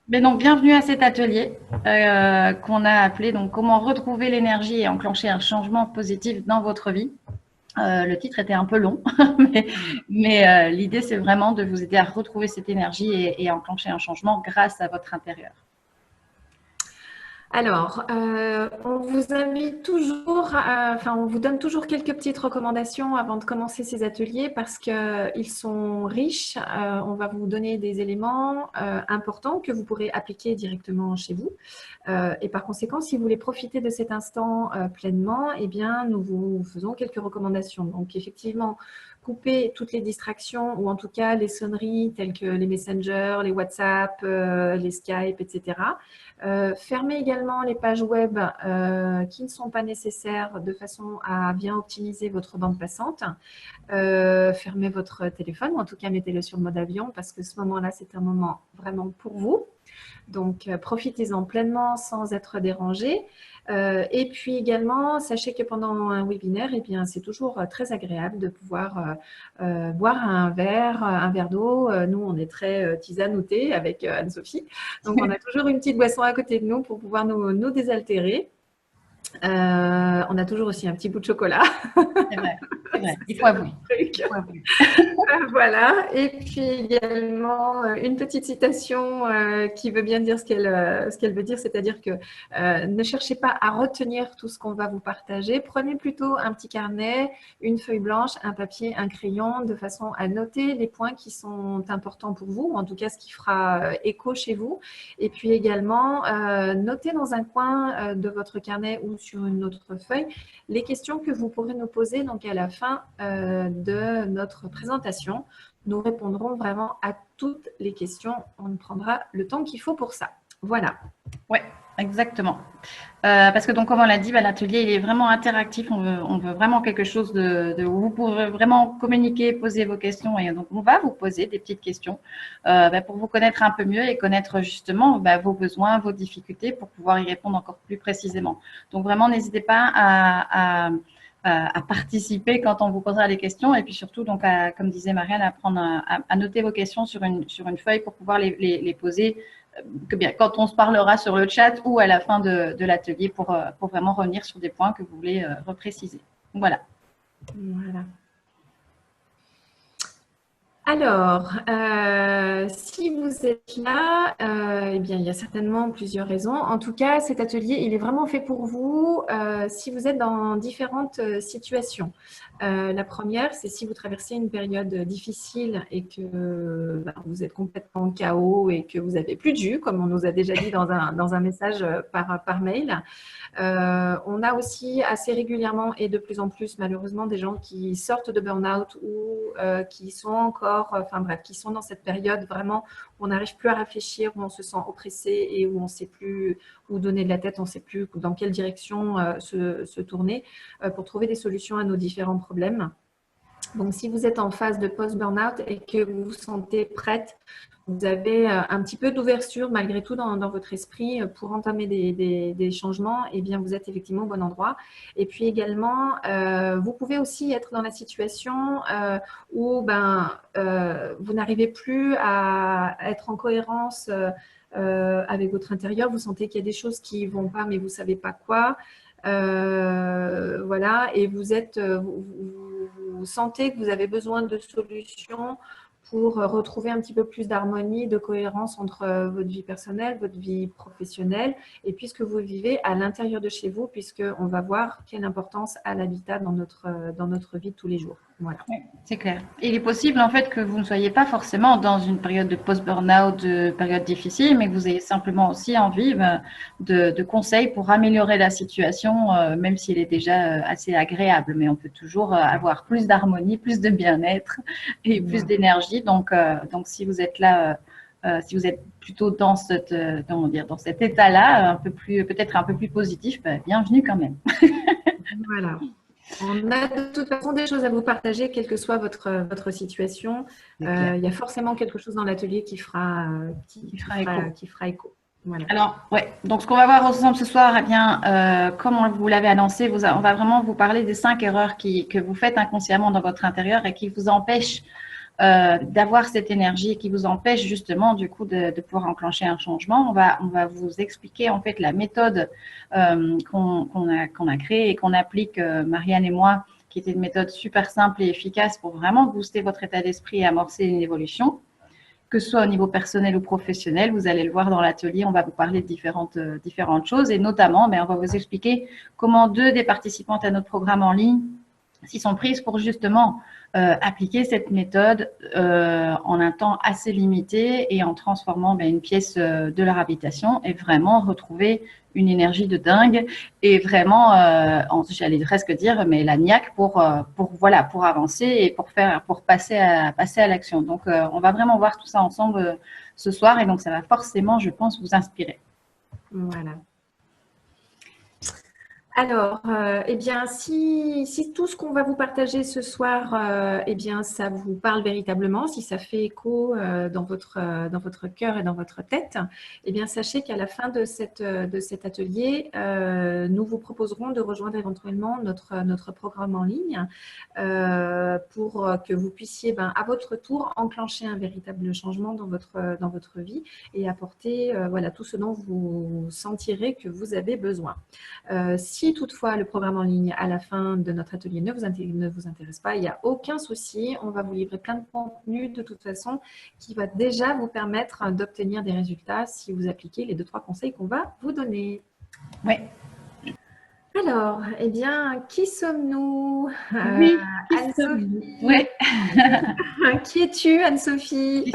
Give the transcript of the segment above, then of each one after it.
Mais donc, bienvenue à cet atelier qu'on a appelé donc comment retrouver l'énergie et enclencher un changement positif dans votre vie. Le titre était un peu long, mais l'idée c'est vraiment de vous aider à retrouver cette énergie et à enclencher un changement grâce à votre intérieur. Alors, on vous invite toujours, on vous donne toujours quelques petites recommandations avant de commencer ces ateliers parce qu'ils sont riches. On va vous donner des éléments importants que vous pourrez appliquer directement chez vous. Et par conséquent, si vous voulez profiter de cet instant pleinement, eh bien, nous vous faisons quelques recommandations. Donc, effectivement, couper toutes les distractions ou en tout cas les sonneries telles que les messengers, les WhatsApp, les Skype, etc. Fermez également les pages web qui ne sont pas nécessaires de façon à bien optimiser votre bande passante. Fermez votre téléphone ou en tout cas mettez-le sur le mode avion parce que ce moment-là, c'est un moment vraiment pour vous. Donc, profitez-en pleinement sans être dérangé. Et puis également, sachez que pendant un webinaire, eh bien, c'est toujours très agréable de pouvoir boire un verre d'eau. Nous, on est très tisane ou thé avec Anne-Sophie. Donc, on a toujours une petite boisson à côté de nous pour pouvoir nous désaltérer. On a toujours aussi un petit bout de chocolat. C'est vrai, c'est vrai. Il faut C'est avouer. un truc. Il faut avouer. Voilà. Et puis également une petite citation qui veut bien dire ce qu'elle veut dire, c'est-à-dire que ne cherchez pas à retenir tout ce qu'on va vous partager. Prenez plutôt un petit carnet, une feuille blanche, un papier, un crayon, de façon à noter les points qui sont importants pour vous, ou en tout cas ce qui fera écho chez vous. Et puis également, notez dans un coin de votre carnet ou sur une autre feuille les questions que vous pourrez nous poser donc à la fin de notre présentation. Nous répondrons vraiment à toutes les questions. On prendra le temps qu'il faut pour ça. Voilà. Oui, exactement. Parce que donc, comme on l'a dit, l'atelier il est vraiment interactif. On veut vraiment quelque chose de où vous pourrez vraiment communiquer, poser vos questions. Et donc, on va vous poser des petites questions pour vous connaître un peu mieux et connaître justement vos besoins, vos difficultés pour pouvoir y répondre encore plus précisément. Donc, vraiment, n'hésitez pas à participer quand on vous posera des questions et puis surtout, donc, comme disait Marianne, à noter vos questions sur une feuille pour pouvoir les poser que bien, quand on se parlera sur le chat ou à la fin de l'atelier pour vraiment revenir sur des points que vous voulez repréciser. Voilà. Voilà. Alors, si vous êtes là, eh bien, il y a certainement plusieurs raisons. En tout cas, cet atelier, il est vraiment fait pour vous si vous êtes dans différentes situations. La première, c'est si vous traversez une période difficile et que vous êtes complètement en chaos et que vous n'avez plus de jus, comme on nous a déjà dit dans un message par mail. On a aussi assez régulièrement et de plus en plus, malheureusement, des gens qui sortent de burn-out ou qui sont encore, enfin bref, qui sont dans cette période vraiment où on n'arrive plus à réfléchir, où on se sent oppressé et où on ne sait plus où donner de la tête, on ne sait plus dans quelle direction se tourner pour trouver des solutions à nos différents problèmes. Donc, si vous êtes en phase de post-burnout et que vous vous sentez prête, vous avez un petit peu d'ouverture malgré tout dans votre esprit pour entamer des changements, et bien vous êtes effectivement au bon endroit. Et puis également, vous pouvez aussi être dans la situation où vous n'arrivez plus à être en cohérence avec votre intérieur. Vous sentez qu'il y a des choses qui ne vont pas, mais vous ne savez pas quoi. Voilà, et vous sentez que vous avez besoin de solutions pour retrouver un petit peu plus d'harmonie, de cohérence entre votre vie personnelle, votre vie professionnelle et puis ce que vous vivez à l'intérieur de chez vous, puisqu'on va voir quelle importance a l'habitat dans notre vie de tous les jours. Voilà. Oui, c'est clair. Il est possible en fait que vous ne soyez pas forcément dans une période de post-burnout, de période difficile, mais que vous ayez simplement aussi envie de conseils pour améliorer la situation, même si elle est déjà assez agréable. Mais on peut toujours avoir plus d'harmonie, plus de bien-être et plus d'énergie. Donc, si vous êtes là, si vous êtes plutôt dans dans cet état-là, peut-être un peu plus positif, bienvenue quand même. Voilà. On a de toute façon des choses à vous partager, quelle que soit votre situation. Il y a forcément quelque chose dans l'atelier qui fera écho. Voilà. Alors, ouais. Donc, ce qu'on va voir ensemble ce soir, eh bien, comme vous l'avez annoncé, on va vraiment vous parler des 5 erreurs que vous faites inconsciemment dans votre intérieur et qui vous empêchent d'avoir cette énergie qui vous empêche justement du coup de pouvoir enclencher un changement. On va vous expliquer en fait la méthode qu'on a créée et qu'on applique, Marianne et moi, qui était une méthode super simple et efficace pour vraiment booster votre état d'esprit et amorcer une évolution, que ce soit au niveau personnel ou professionnel. Vous allez le voir dans l'atelier, on va vous parler de différentes choses et notamment, on va vous expliquer comment 2 des participantes à notre programme en ligne s'y sont prises pour justement appliquer cette méthode en un temps assez limité et en transformant une pièce de leur habitation et vraiment retrouver une énergie de dingue et vraiment, j'allais presque dire, mais la niaque pour avancer et pour passer à l'action. Donc, on va vraiment voir tout ça ensemble ce soir et donc ça va forcément, je pense, vous inspirer. Voilà. Alors, eh bien, si tout ce qu'on va vous partager ce soir, eh bien, ça vous parle véritablement, si ça fait écho dans votre cœur et dans votre tête, eh bien, sachez qu'à la fin de cet atelier, nous vous proposerons de rejoindre éventuellement notre programme en ligne pour que vous puissiez, à votre tour, enclencher un véritable changement dans votre vie et apporter voilà, tout ce dont vous sentirez que vous avez besoin. Si toutefois le programme en ligne à la fin de notre atelier ne vous intéresse pas, il n'y a aucun souci. On va vous livrer plein de contenu de toute façon qui va déjà vous permettre d'obtenir des résultats si vous appliquez les 2-3 conseils qu'on va vous donner. Oui. Alors, eh bien, qui sommes-nous? Oui, Anne-Sophie. Oui. Qui es-tu, Anne-Sophie?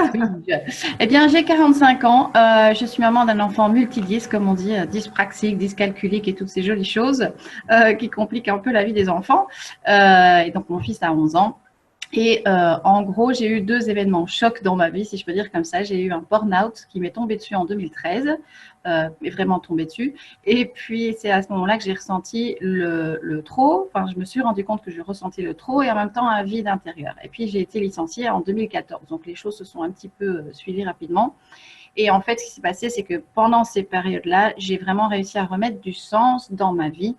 Eh bien, j'ai 45 ans. Je suis maman d'un enfant multidisque, comme on dit, dyspraxique, dyscalculique et toutes ces jolies choses qui compliquent un peu la vie des enfants. Et donc, mon fils a 11 ans. Et en gros, j'ai eu 2 événements chocs dans ma vie, si je peux dire comme ça. J'ai eu un burn-out qui m'est tombé dessus en 2013, mais vraiment tombé dessus. Et puis, c'est à ce moment-là que j'ai ressenti le trop. Enfin, je me suis rendu compte que je ressentais le trop et en même temps un vide intérieur. Et puis, j'ai été licenciée en 2014. Donc, les choses se sont un petit peu suivies rapidement. Et en fait, ce qui s'est passé, c'est que pendant ces périodes-là, j'ai vraiment réussi à remettre du sens dans ma vie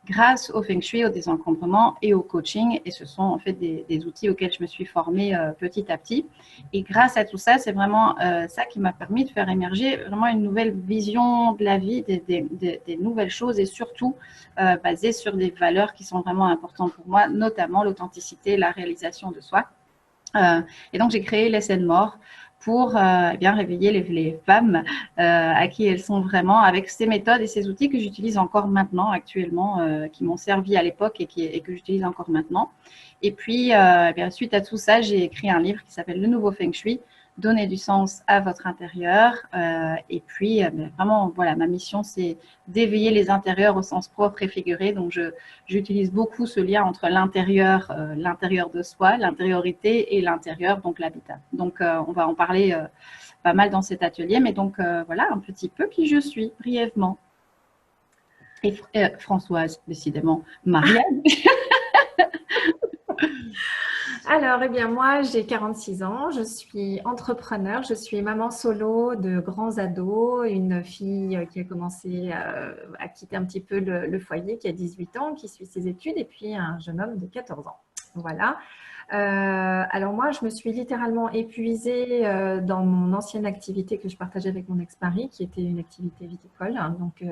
grâce au Feng Shui, au désencombrement et au coaching. Et ce sont en fait des outils auxquels je me suis formée petit à petit. Et grâce à tout ça, c'est vraiment ça qui m'a permis de faire émerger vraiment une nouvelle vision de la vie, des nouvelles choses et surtout basées sur des valeurs qui sont vraiment importantes pour moi, notamment l'authenticité, la réalisation de soi. Et donc, j'ai créé les scènes morts pour bien réveiller les femmes à qui elles sont vraiment avec ces méthodes et ces outils que j'utilise encore maintenant actuellement, qui m'ont servi à l'époque et que j'utilise encore maintenant. Et puis, bien, suite à tout ça, j'ai écrit un livre qui s'appelle Le Nouveau Feng Shui, donner du sens à votre intérieur. Et puis, vraiment, voilà, ma mission, c'est d'éveiller les intérieurs au sens propre et figuré. Donc, j'utilise beaucoup ce lien entre l'intérieur de soi, l'intériorité et l'intérieur, donc l'habitat. Donc, on va en parler pas mal dans cet atelier. Mais donc, voilà un petit peu qui je suis, brièvement. Et Françoise, décidément, Marianne. Alors, eh bien, moi, j'ai 46 ans, je suis entrepreneur, je suis maman solo de grands ados, une fille qui a commencé à quitter un petit peu le foyer, qui a 18 ans, qui suit ses études, et puis un jeune homme de 14 ans. Voilà. Alors moi, je me suis littéralement épuisée dans mon ancienne activité que je partageais avec mon ex-mari, qui était une activité viticole. Hein, donc,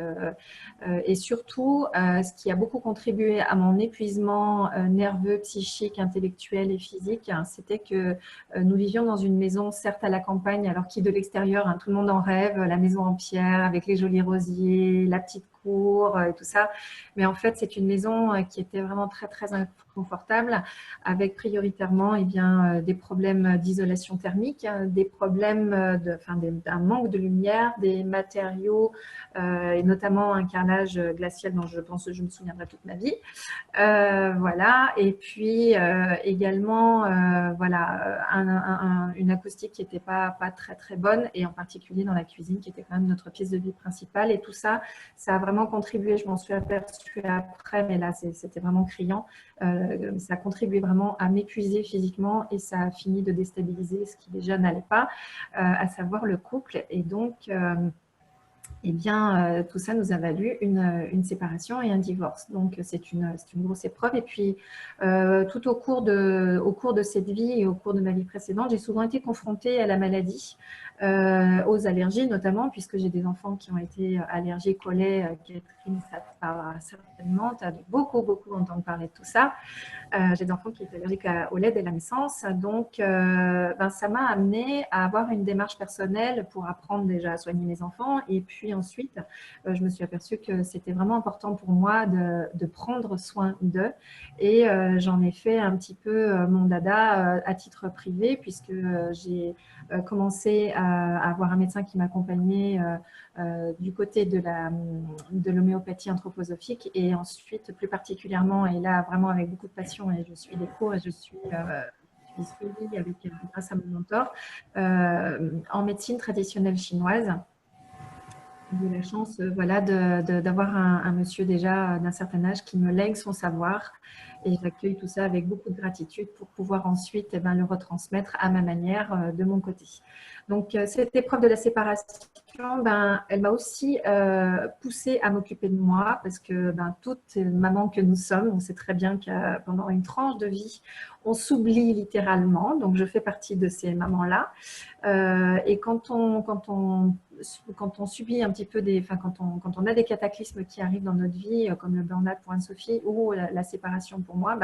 et surtout, ce qui a beaucoup contribué à mon épuisement nerveux, psychique, intellectuel et physique, hein, c'était que nous vivions dans une maison, certes à la campagne, alors qui de l'extérieur, hein, tout le monde en rêve, la maison en pierre avec les jolis rosiers, la petite cour et tout ça. Mais en fait, c'est une maison qui était vraiment très, très inconfortable, avec prioritairement des problèmes d'isolation thermique, des problèmes d'un manque de lumière, des matériaux et notamment un carrelage glacial dont je pense que je me souviendrai toute ma vie. Voilà. Et puis également une acoustique qui n'était pas très très bonne, et en particulier dans la cuisine qui était quand même notre pièce de vie principale. Et tout ça, ça a vraiment contribué, je m'en suis aperçue après, mais là c'était vraiment criant, ça a contribué vraiment à m'épuiser physiquement et ça a fini de déstabiliser ce qui déjà n'allait pas, à savoir le couple. Et donc eh bien, tout ça nous a valu une séparation et un divorce. Donc, c'est une grosse épreuve. Et puis, tout au cours de cette vie et au cours de ma vie précédente, j'ai souvent été confrontée à la maladie, aux allergies notamment, puisque j'ai des enfants qui ont été allergiques au lait. Catherine, ça te parlera certainement. Tu as dû beaucoup, beaucoup entendre parler de tout ça. J'ai des enfants qui étaient allergiques au lait dès la naissance. Donc, ça m'a amenée à avoir une démarche personnelle pour apprendre déjà à soigner mes enfants. Et puis ensuite, je me suis aperçue que c'était vraiment important pour moi de prendre soin d'eux. Et j'en ai fait un petit peu mon dada à titre privé, puisque j'ai commencé à avoir un médecin qui m'accompagnait du côté de l'homéopathie anthroposophique, et ensuite plus particulièrement, et là vraiment avec beaucoup de passion, et je suis des cours et je suis suivie grâce à mon mentor en médecine traditionnelle chinoise. J'ai eu la chance voilà, d'avoir un monsieur déjà d'un certain âge qui me lègue son savoir, et j'accueille tout ça avec beaucoup de gratitude pour pouvoir ensuite le retransmettre à ma manière de mon côté. Donc, cette épreuve de la séparation, elle m'a aussi poussée à m'occuper de moi, parce que toutes mamans que nous sommes, on sait très bien que pendant une tranche de vie, on s'oublie littéralement. Donc, je fais partie de ces mamans-là. Et quand on subit un petit peu quand on a des cataclysmes qui arrivent dans notre vie, comme le burn-out pour Anne-Sophie ou la séparation pour moi,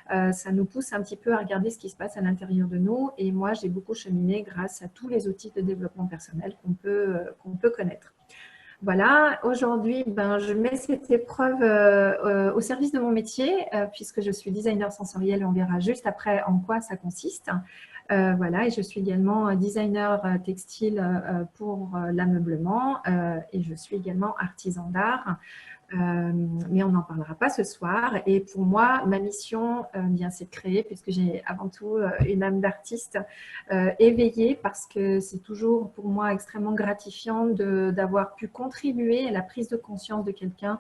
ça nous pousse un petit peu à regarder ce qui se passe à l'intérieur de nous. Et moi, j'ai beaucoup cheminé grâce à tous les outils de développement personnel qu'on peut connaître. Voilà, aujourd'hui, je mets cette épreuve au service de mon métier, puisque je suis designer sensoriel. On verra juste après en quoi ça consiste. Voilà, et je suis également designer textile pour l'ameublement, et je suis également artisan d'art. Mais on n'en parlera pas ce soir. Et pour moi, ma mission, c'est de créer, puisque j'ai avant tout une âme d'artiste éveillée, parce que c'est toujours pour moi extrêmement gratifiant d'avoir pu contribuer à la prise de conscience de quelqu'un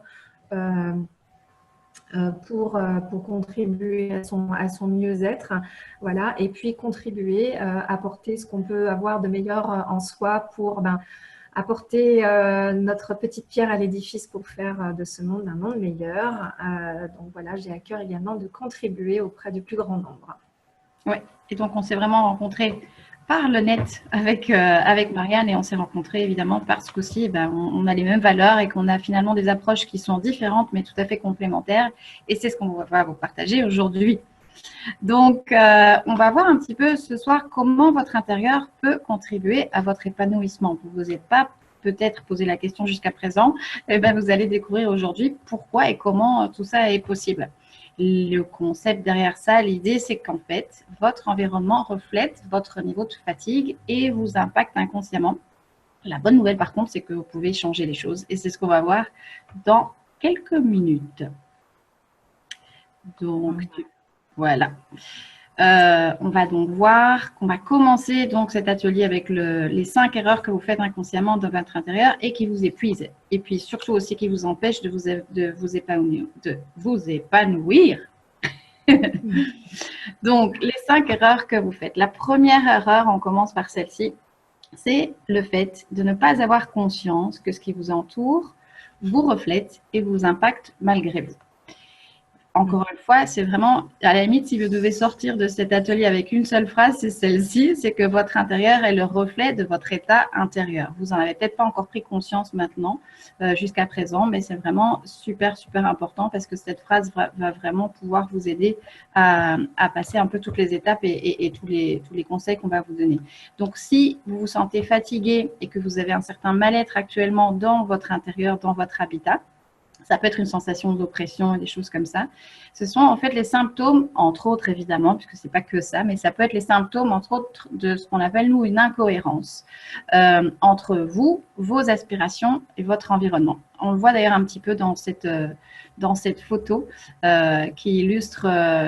pour contribuer à son mieux-être, voilà, et puis contribuer, apporter ce qu'on peut avoir de meilleur en soi pour apporter notre petite pierre à l'édifice pour faire de ce monde un monde meilleur. Donc voilà, j'ai à cœur également de contribuer auprès du plus grand nombre. Oui, et donc on s'est vraiment rencontrés par le net avec Marianne, et on s'est rencontrés évidemment parce qu'aussi on a les mêmes valeurs et qu'on a finalement des approches qui sont différentes mais tout à fait complémentaires, et c'est ce qu'on va vous partager aujourd'hui. Donc, on va voir un petit peu ce soir comment votre intérieur peut contribuer à votre épanouissement. Vous ne vous êtes pas peut-être posé la question jusqu'à présent, vous allez découvrir aujourd'hui pourquoi et comment tout ça est possible. Le concept derrière ça, l'idée, c'est qu'en fait, votre environnement reflète votre niveau de fatigue et vous impacte inconsciemment. La bonne nouvelle, par contre, c'est que vous pouvez changer les choses, et c'est ce qu'on va voir dans quelques minutes. Donc, voilà. On va donc voir qu'on va commencer donc cet atelier avec les 5 erreurs que vous faites inconsciemment dans votre intérieur et qui vous épuisent. Et puis surtout aussi qui vous empêchent de vous épanouir. Donc, les 5 erreurs que vous faites. La première erreur, on commence par celle-ci, c'est le fait de ne pas avoir conscience que ce qui vous entoure vous reflète et vous impacte malgré vous. Encore une fois, c'est vraiment, à la limite, si vous devez sortir de cet atelier avec une seule phrase, c'est celle-ci, c'est que votre intérieur est le reflet de votre état intérieur. Vous n'en avez peut-être pas encore pris conscience maintenant, jusqu'à présent, mais c'est vraiment super, super important, parce que cette phrase va vraiment pouvoir vous aider à passer un peu toutes les étapes et tous les conseils qu'on va vous donner. Donc, si vous vous sentez fatigué et que vous avez un certain mal-être actuellement dans votre intérieur, dans votre habitat, ça peut être une sensation d'oppression et des choses comme ça. Ce sont en fait les symptômes, entre autres évidemment, puisque ce n'est pas que ça, mais ça peut être les symptômes, entre autres, de ce qu'on appelle, nous, une incohérence entre vous, vos aspirations et votre environnement. On le voit d'ailleurs un petit peu dans dans cette photo qui illustre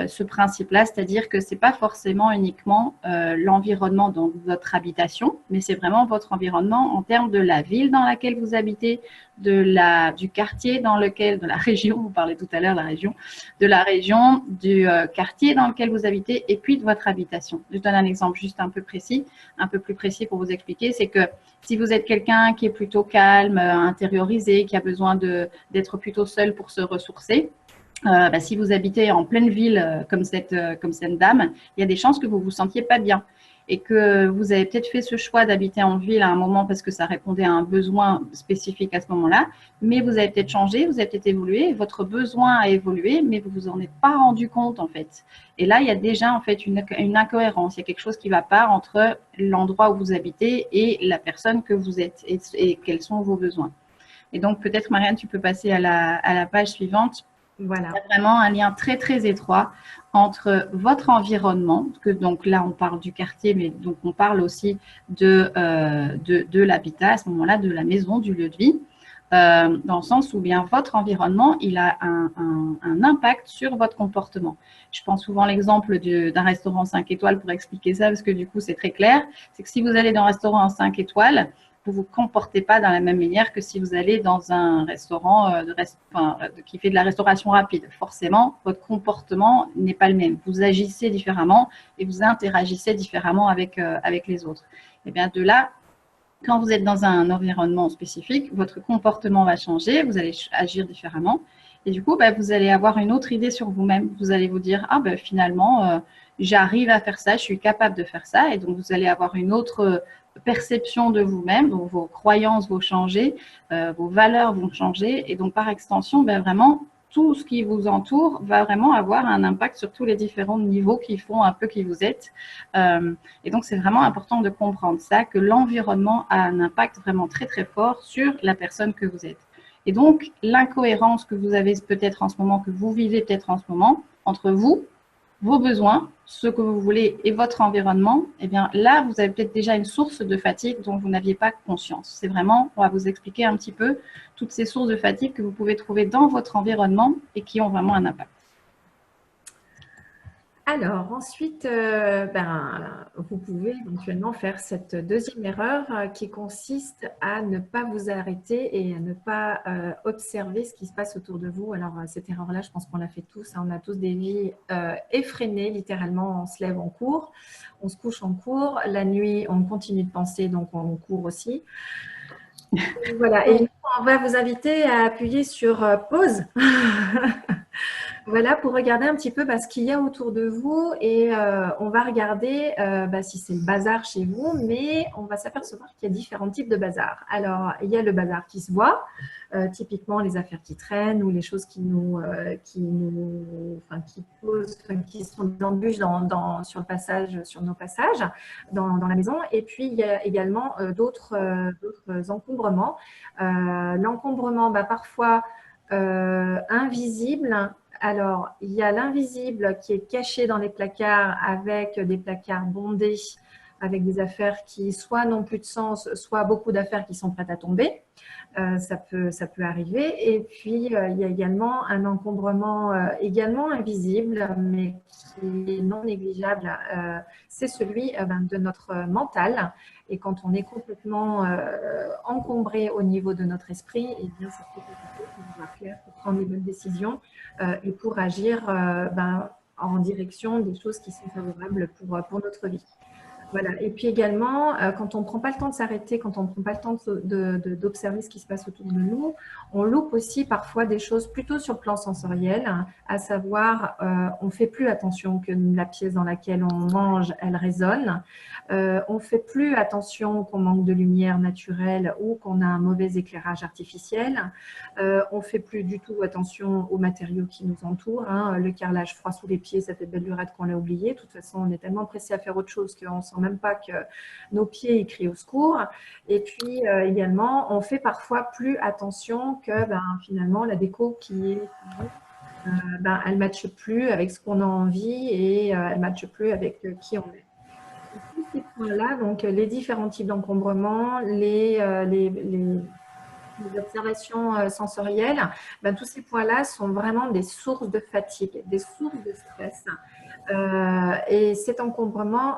ce principe-là, c'est-à-dire que ce n'est pas forcément uniquement l'environnement de votre habitation, mais c'est vraiment votre environnement en termes de la ville dans laquelle vous habitez, du quartier dans lequel, de la région, vous parlez tout à l'heure de la région, du quartier dans lequel vous habitez et puis de votre habitation. Je donne un exemple juste un peu plus précis pour vous expliquer, c'est que si vous êtes quelqu'un qui est plutôt calme, intériorisé, qui a besoin d'être plutôt seul pour se ressourcer, si vous habitez en pleine ville comme cette dame, il y a des chances que vous ne vous sentiez pas bien et que vous avez peut-être fait ce choix d'habiter en ville à un moment parce que ça répondait à un besoin spécifique à ce moment-là, mais vous avez peut-être changé, vous avez peut-être évolué, votre besoin a évolué, mais vous ne vous en êtes pas rendu compte en fait. Et là, il y a déjà en fait une incohérence, il y a quelque chose qui ne va pas entre l'endroit où vous habitez et la personne que vous êtes et quels sont vos besoins. Et donc peut-être Marianne, tu peux passer à la page suivante. Voilà. Il y a vraiment un lien très, très étroit entre votre environnement, que donc là, on parle du quartier, mais donc on parle aussi de l'habitat à ce moment-là, de la maison, du lieu de vie, dans le sens où bien votre environnement, il a un impact sur votre comportement. Je prends souvent l'exemple d'un restaurant 5 étoiles pour expliquer ça, parce que du coup, c'est très clair. C'est que si vous allez dans un restaurant 5 étoiles, vous ne vous comportez pas dans la même manière que si vous allez dans un restaurant qui fait de la restauration rapide. Forcément, votre comportement n'est pas le même. Vous agissez différemment et vous interagissez différemment avec les autres. Et bien de là, quand vous êtes dans un environnement spécifique, votre comportement va changer, vous allez agir différemment. Et du coup, vous allez avoir une autre idée sur vous-même. Vous allez vous dire, finalement, j'arrive à faire ça, je suis capable de faire ça. Et donc, vous allez avoir une autre perception de vous-même. Donc, vos croyances vont changer, vos valeurs vont changer. Et donc, par extension, vraiment, tout ce qui vous entoure va vraiment avoir un impact sur tous les différents niveaux qui font un peu qui vous êtes. Et donc, c'est vraiment important de comprendre ça, que l'environnement a un impact vraiment très, très fort sur la personne que vous êtes. Et donc, l'incohérence que vous avez peut-être en ce moment, que vous vivez peut-être en ce moment, entre vous, vos besoins, ce que vous voulez et votre environnement, eh bien là, vous avez peut-être déjà une source de fatigue dont vous n'aviez pas conscience. C'est vraiment, on va vous expliquer un petit peu toutes ces sources de fatigue que vous pouvez trouver dans votre environnement et qui ont vraiment un impact. Alors, ensuite, vous pouvez éventuellement faire cette deuxième erreur qui consiste à ne pas vous arrêter et à ne pas observer ce qui se passe autour de vous. Alors, cette erreur-là, je pense qu'on l'a fait tous. Hein, on a tous des vies effrénées, littéralement. On se lève en cours, on se couche en cours. La nuit, on continue de penser, donc on court aussi. Voilà, et on va vous inviter à appuyer sur pause. Voilà, pour regarder un petit peu ce qu'il y a autour de vous et on va regarder si c'est le bazar chez vous, mais on va s'apercevoir qu'il y a différents types de bazar. Alors, il y a le bazar qui se voit, typiquement les affaires qui traînent ou les choses qui sont des embûches sur nos passages dans la maison. Et puis, il y a également d'autres encombrements. L'encombrement, parfois invisible. Alors, il y a l'invisible qui est caché dans les placards avec des placards bondés, avec des affaires qui soit n'ont plus de sens, soit beaucoup d'affaires qui sont prêtes à tomber. Ça peut arriver. Et puis, il y a également un encombrement également invisible, mais qui est non négligeable. C'est celui de notre mental. Et quand on est complètement encombré au niveau de notre esprit, eh bien, c'est très compliqué pour prendre les bonnes décisions et pour agir en direction des choses qui sont favorables pour notre vie. Voilà. Et puis également, quand on ne prend pas le temps de s'arrêter, quand on ne prend pas le temps d'observer ce qui se passe autour de nous, on loupe aussi parfois des choses plutôt sur le plan sensoriel, hein, à savoir, on ne fait plus attention que la pièce dans laquelle on mange, elle résonne. On ne fait plus attention qu'on manque de lumière naturelle ou qu'on a un mauvais éclairage artificiel. On ne fait plus du tout attention aux matériaux qui nous entourent. Hein. Le carrelage froid sous les pieds, ça fait belle lurette qu'on l'a oublié. De toute façon, on est tellement pressé à faire autre chose qu'on sent même pas que nos pieds crient au secours. Et puis également, on fait parfois plus attention que finalement la déco qui est elle ne matche plus avec ce qu'on a envie et elle ne matche plus avec qui on est. Tous ces points-là, donc les différents types d'encombrement, les les observations sensorielles, ben, tous ces points-là sont vraiment des sources de fatigue, des sources de stress. Et cet encombrement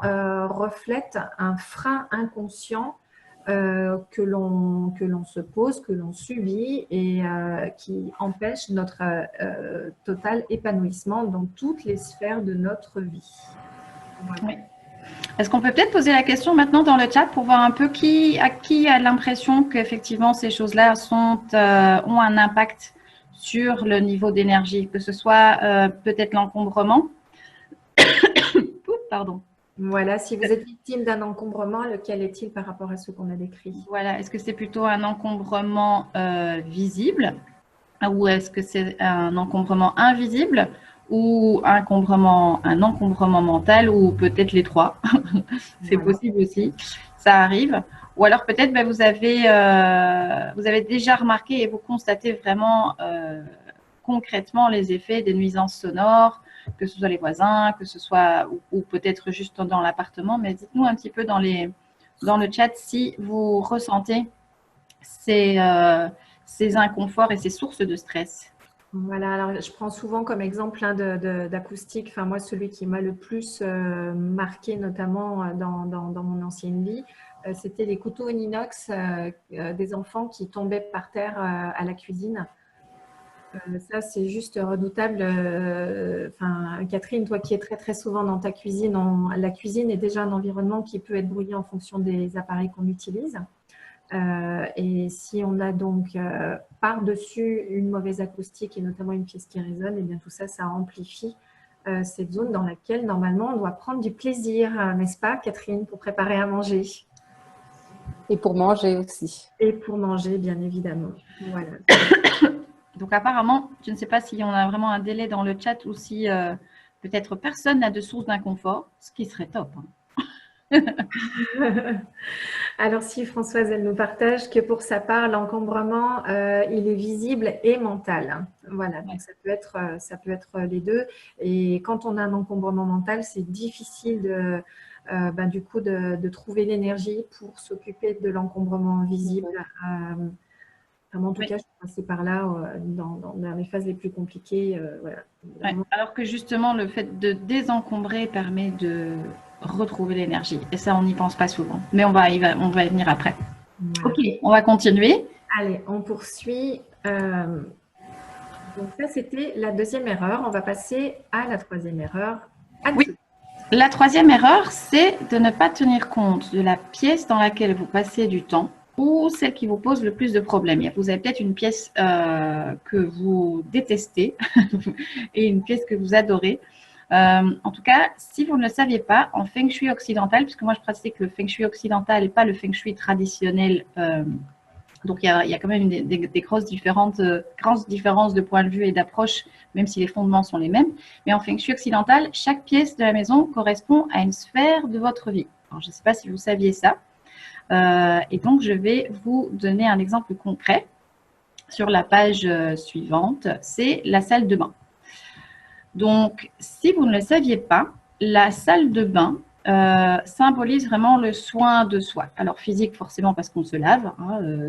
reflète un frein inconscient que l'on se pose, que l'on subit et qui empêche notre total épanouissement dans toutes les sphères de notre vie. Voilà. Oui. Est-ce qu'on peut peut-être poser la question maintenant dans le chat pour voir un peu qui a l'impression qu'effectivement ces choses-là ont un impact sur le niveau d'énergie, que ce soit peut-être l'encombrement. Pardon. Voilà, si vous êtes victime d'un encombrement, lequel est-il par rapport à ce qu'on a décrit? Voilà, est-ce que c'est plutôt un encombrement visible ou est-ce que c'est un encombrement invisible ou un encombrement mental ou peut-être les trois? C'est possible aussi, ça arrive. Ou alors peut-être vous avez déjà remarqué et vous constatez vraiment concrètement les effets des nuisances sonores, que ce soit les voisins, que ce soit ou peut-être juste dans l'appartement. Mais dites-nous un petit peu dans le chat si vous ressentez ces inconforts et ces sources de stress. Voilà, alors je prends souvent comme exemple d'acoustique. Enfin, moi, celui qui m'a le plus marqué, notamment dans mon ancienne vie, c'était les couteaux en inox des enfants qui tombaient par terre à la cuisine. Ça, c'est juste redoutable. Enfin, Catherine, toi qui es très très souvent dans ta cuisine, la cuisine est déjà un environnement qui peut être bruyant en fonction des appareils qu'on utilise. Et si on a donc par-dessus une mauvaise acoustique et notamment une pièce qui résonne, et bien tout ça, ça amplifie cette zone dans laquelle normalement on doit prendre du plaisir, n'est-ce pas Catherine, pour préparer à manger? Et pour manger aussi. Et pour manger, bien évidemment. Voilà. Donc apparemment, je ne sais pas si on a vraiment un délai dans le chat ou si peut-être personne n'a de source d'inconfort, ce qui serait top. Alors si Françoise, elle nous partage que pour sa part, l'encombrement, il est visible et mental. Voilà, donc ça peut être les deux. Et quand on a un encombrement mental, c'est difficile du coup de trouver l'énergie pour s'occuper de l'encombrement visible. En tout cas, je suis passée par là dans les phases les plus compliquées. Voilà. Ouais, alors que justement, le fait de désencombrer permet de retrouver l'énergie. Et ça, on n'y pense pas souvent. Mais on va y venir après. Voilà. Ok, on va continuer. Allez, on poursuit. Donc ça, c'était la deuxième erreur. On va passer à la troisième erreur. Oui. La troisième erreur, c'est de ne pas tenir compte de la pièce dans laquelle vous passez du temps ou celle qui vous pose le plus de problèmes. Vous avez peut-être une pièce que vous détestez et une pièce que vous adorez. En tout cas, si vous ne le saviez pas, en Feng Shui occidental, puisque moi je pratique le Feng Shui occidental et pas le Feng Shui traditionnel, donc il y a quand même des grosses différences de point de vue et d'approche, même si les fondements sont les mêmes. Mais en Feng Shui occidental, chaque pièce de la maison correspond à une sphère de votre vie. Alors, je ne sais pas si vous saviez ça. Et donc, je vais vous donner un exemple concret sur la page suivante. C'est la salle de bain. Donc, si vous ne le saviez pas, la salle de bain symbolise vraiment le soin de soi. Alors, physique, forcément, parce qu'on se lave,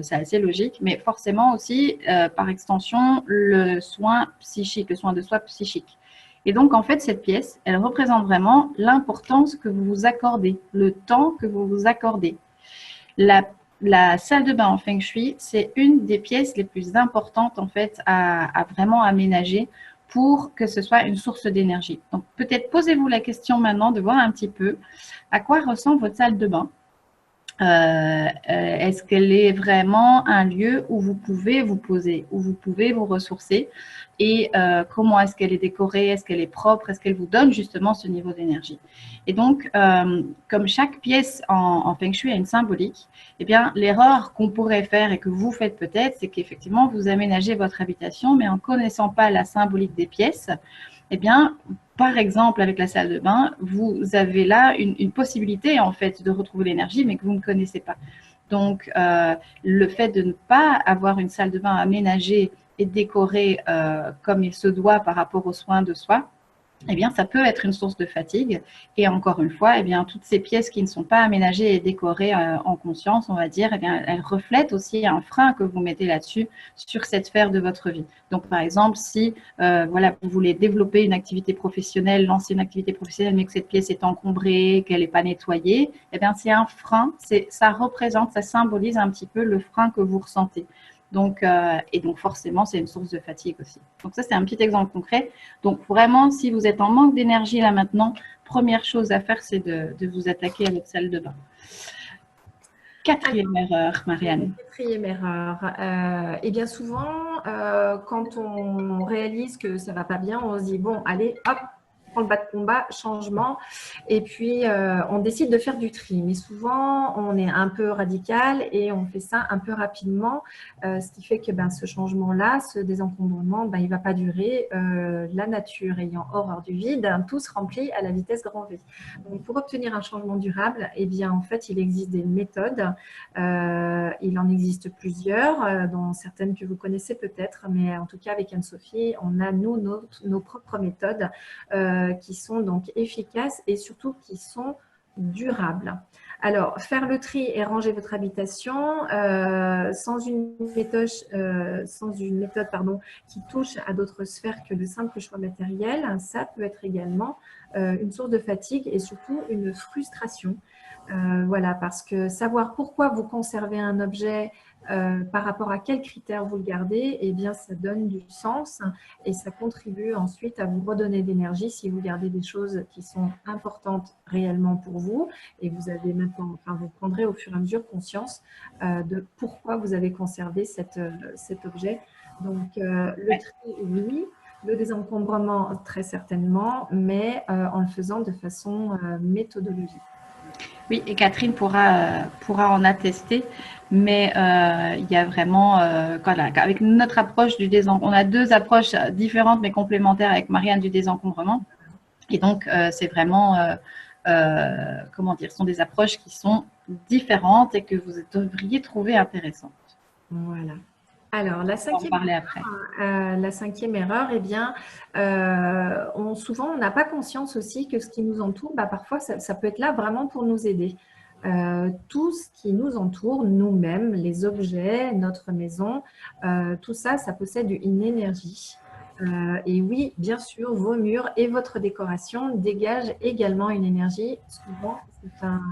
c'est assez logique, mais forcément aussi, par extension, le soin psychique, le soin de soi psychique. Et donc, en fait, cette pièce, elle représente vraiment l'importance que vous vous accordez, le temps que vous vous accordez. La salle de bain en Feng Shui, c'est une des pièces les plus importantes en fait à vraiment aménager pour que ce soit une source d'énergie. Donc peut-être posez-vous la question maintenant de voir un petit peu à quoi ressemble votre salle de bain. Est-ce qu'elle est vraiment un lieu où vous pouvez vous poser, où vous pouvez vous ressourcer et comment est-ce qu'elle est décorée, est-ce qu'elle est propre, est-ce qu'elle vous donne justement ce niveau d'énergie. Et donc, comme chaque pièce en Feng Shui a une symbolique, eh bien, l'erreur qu'on pourrait faire et que vous faites peut-être, c'est qu'effectivement, vous aménagez votre habitation, mais en ne connaissant pas la symbolique des pièces, eh bien, par exemple, avec la salle de bain, vous avez là une possibilité en fait de retrouver l'énergie, mais que vous ne connaissez pas. Donc, le fait de ne pas avoir une salle de bain aménagée et décorée comme il se doit par rapport aux soins de soi, eh bien, ça peut être une source de fatigue. Et encore une fois, eh bien, toutes ces pièces qui ne sont pas aménagées et décorées en conscience, on va dire, eh bien, elles reflètent aussi un frein que vous mettez là-dessus, sur cette sphère de votre vie. Donc, par exemple, si voilà, vous voulez développer une activité professionnelle, lancer une activité professionnelle, mais que cette pièce est encombrée, qu'elle n'est pas nettoyée, eh bien, c'est un frein. Ça représente, ça symbolise un petit peu le frein que vous ressentez. Donc, et donc forcément, c'est une source de fatigue aussi. Donc ça, c'est un petit exemple concret. Donc vraiment, si vous êtes en manque d'énergie là maintenant, première chose à faire, c'est de vous attaquer à votre salle de bain. Quatrième erreur, Marianne. Quatrième erreur. Et bien souvent, quand on réalise que ça ne va pas bien, on se dit, bon, allez, hop, on prend le bas de combat, changement, et puis on décide de faire du tri. Mais souvent, on est un peu radical et on fait ça un peu rapidement, ce qui fait que ce changement-là, ce désencombrement, il ne va pas durer. La nature ayant horreur du vide, tout se remplit à la vitesse grand V. Donc, pour obtenir un changement durable, eh bien, en fait, il existe des méthodes. Il en existe plusieurs, dont certaines que vous connaissez peut-être, mais en tout cas, avec Anne-Sophie, on a, nous, nos propres méthodes qui sont donc efficaces et surtout qui sont durables. Alors, faire le tri et ranger votre habitation sans une méthode qui touche à d'autres sphères que le simple choix matériel, ça peut être également une source de fatigue et surtout une frustration. Voilà, parce que savoir pourquoi vous conservez un objet, par rapport à quels critères vous le gardez, eh bien, ça donne du sens et ça contribue ensuite à vous redonner de l'énergie si vous gardez des choses qui sont importantes réellement pour vous et vous avez maintenant, vous prendrez au fur et à mesure conscience de pourquoi vous avez conservé cet objet. Donc, le tri, oui. Le désencombrement, très certainement, mais en le faisant de façon méthodologique. Oui, et Catherine pourra en attester, mais il y a vraiment, voilà, avec notre approche du désencombrement, on a deux approches différentes mais complémentaires avec Marianne du désencombrement. Et donc, c'est vraiment, comment dire, ce sont des approches qui sont différentes et que vous devriez trouver intéressantes. Voilà. Alors, la cinquième erreur, eh bien, souvent, on n'a pas conscience aussi que ce qui nous entoure, parfois, ça peut être là vraiment pour nous aider. Tout ce qui nous entoure, nous-mêmes, les objets, notre maison, tout ça, ça possède une énergie. Et oui, bien sûr, vos murs et votre décoration dégagent également une énergie. Souvent,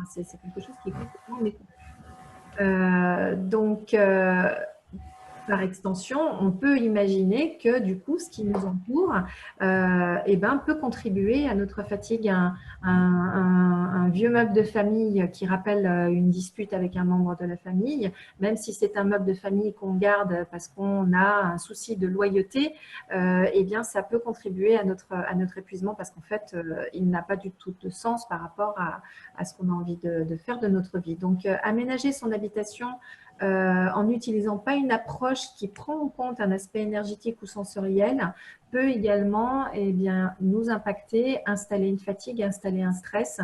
c'est quelque chose qui est complètement méconnu. Donc, par extension, on peut imaginer que du coup, ce qui nous entoure peut contribuer à notre fatigue. Un vieux meuble de famille qui rappelle une dispute avec un membre de la famille, même si c'est un meuble de famille qu'on garde parce qu'on a un souci de loyauté, ça peut contribuer à notre épuisement parce qu'en fait, il n'a pas du tout de sens par rapport à ce qu'on a envie de faire de notre vie. Donc, aménager son habitation en n'utilisant pas une approche qui prend en compte un aspect énergétique ou sensoriel peut également nous impacter, installer une fatigue, installer un stress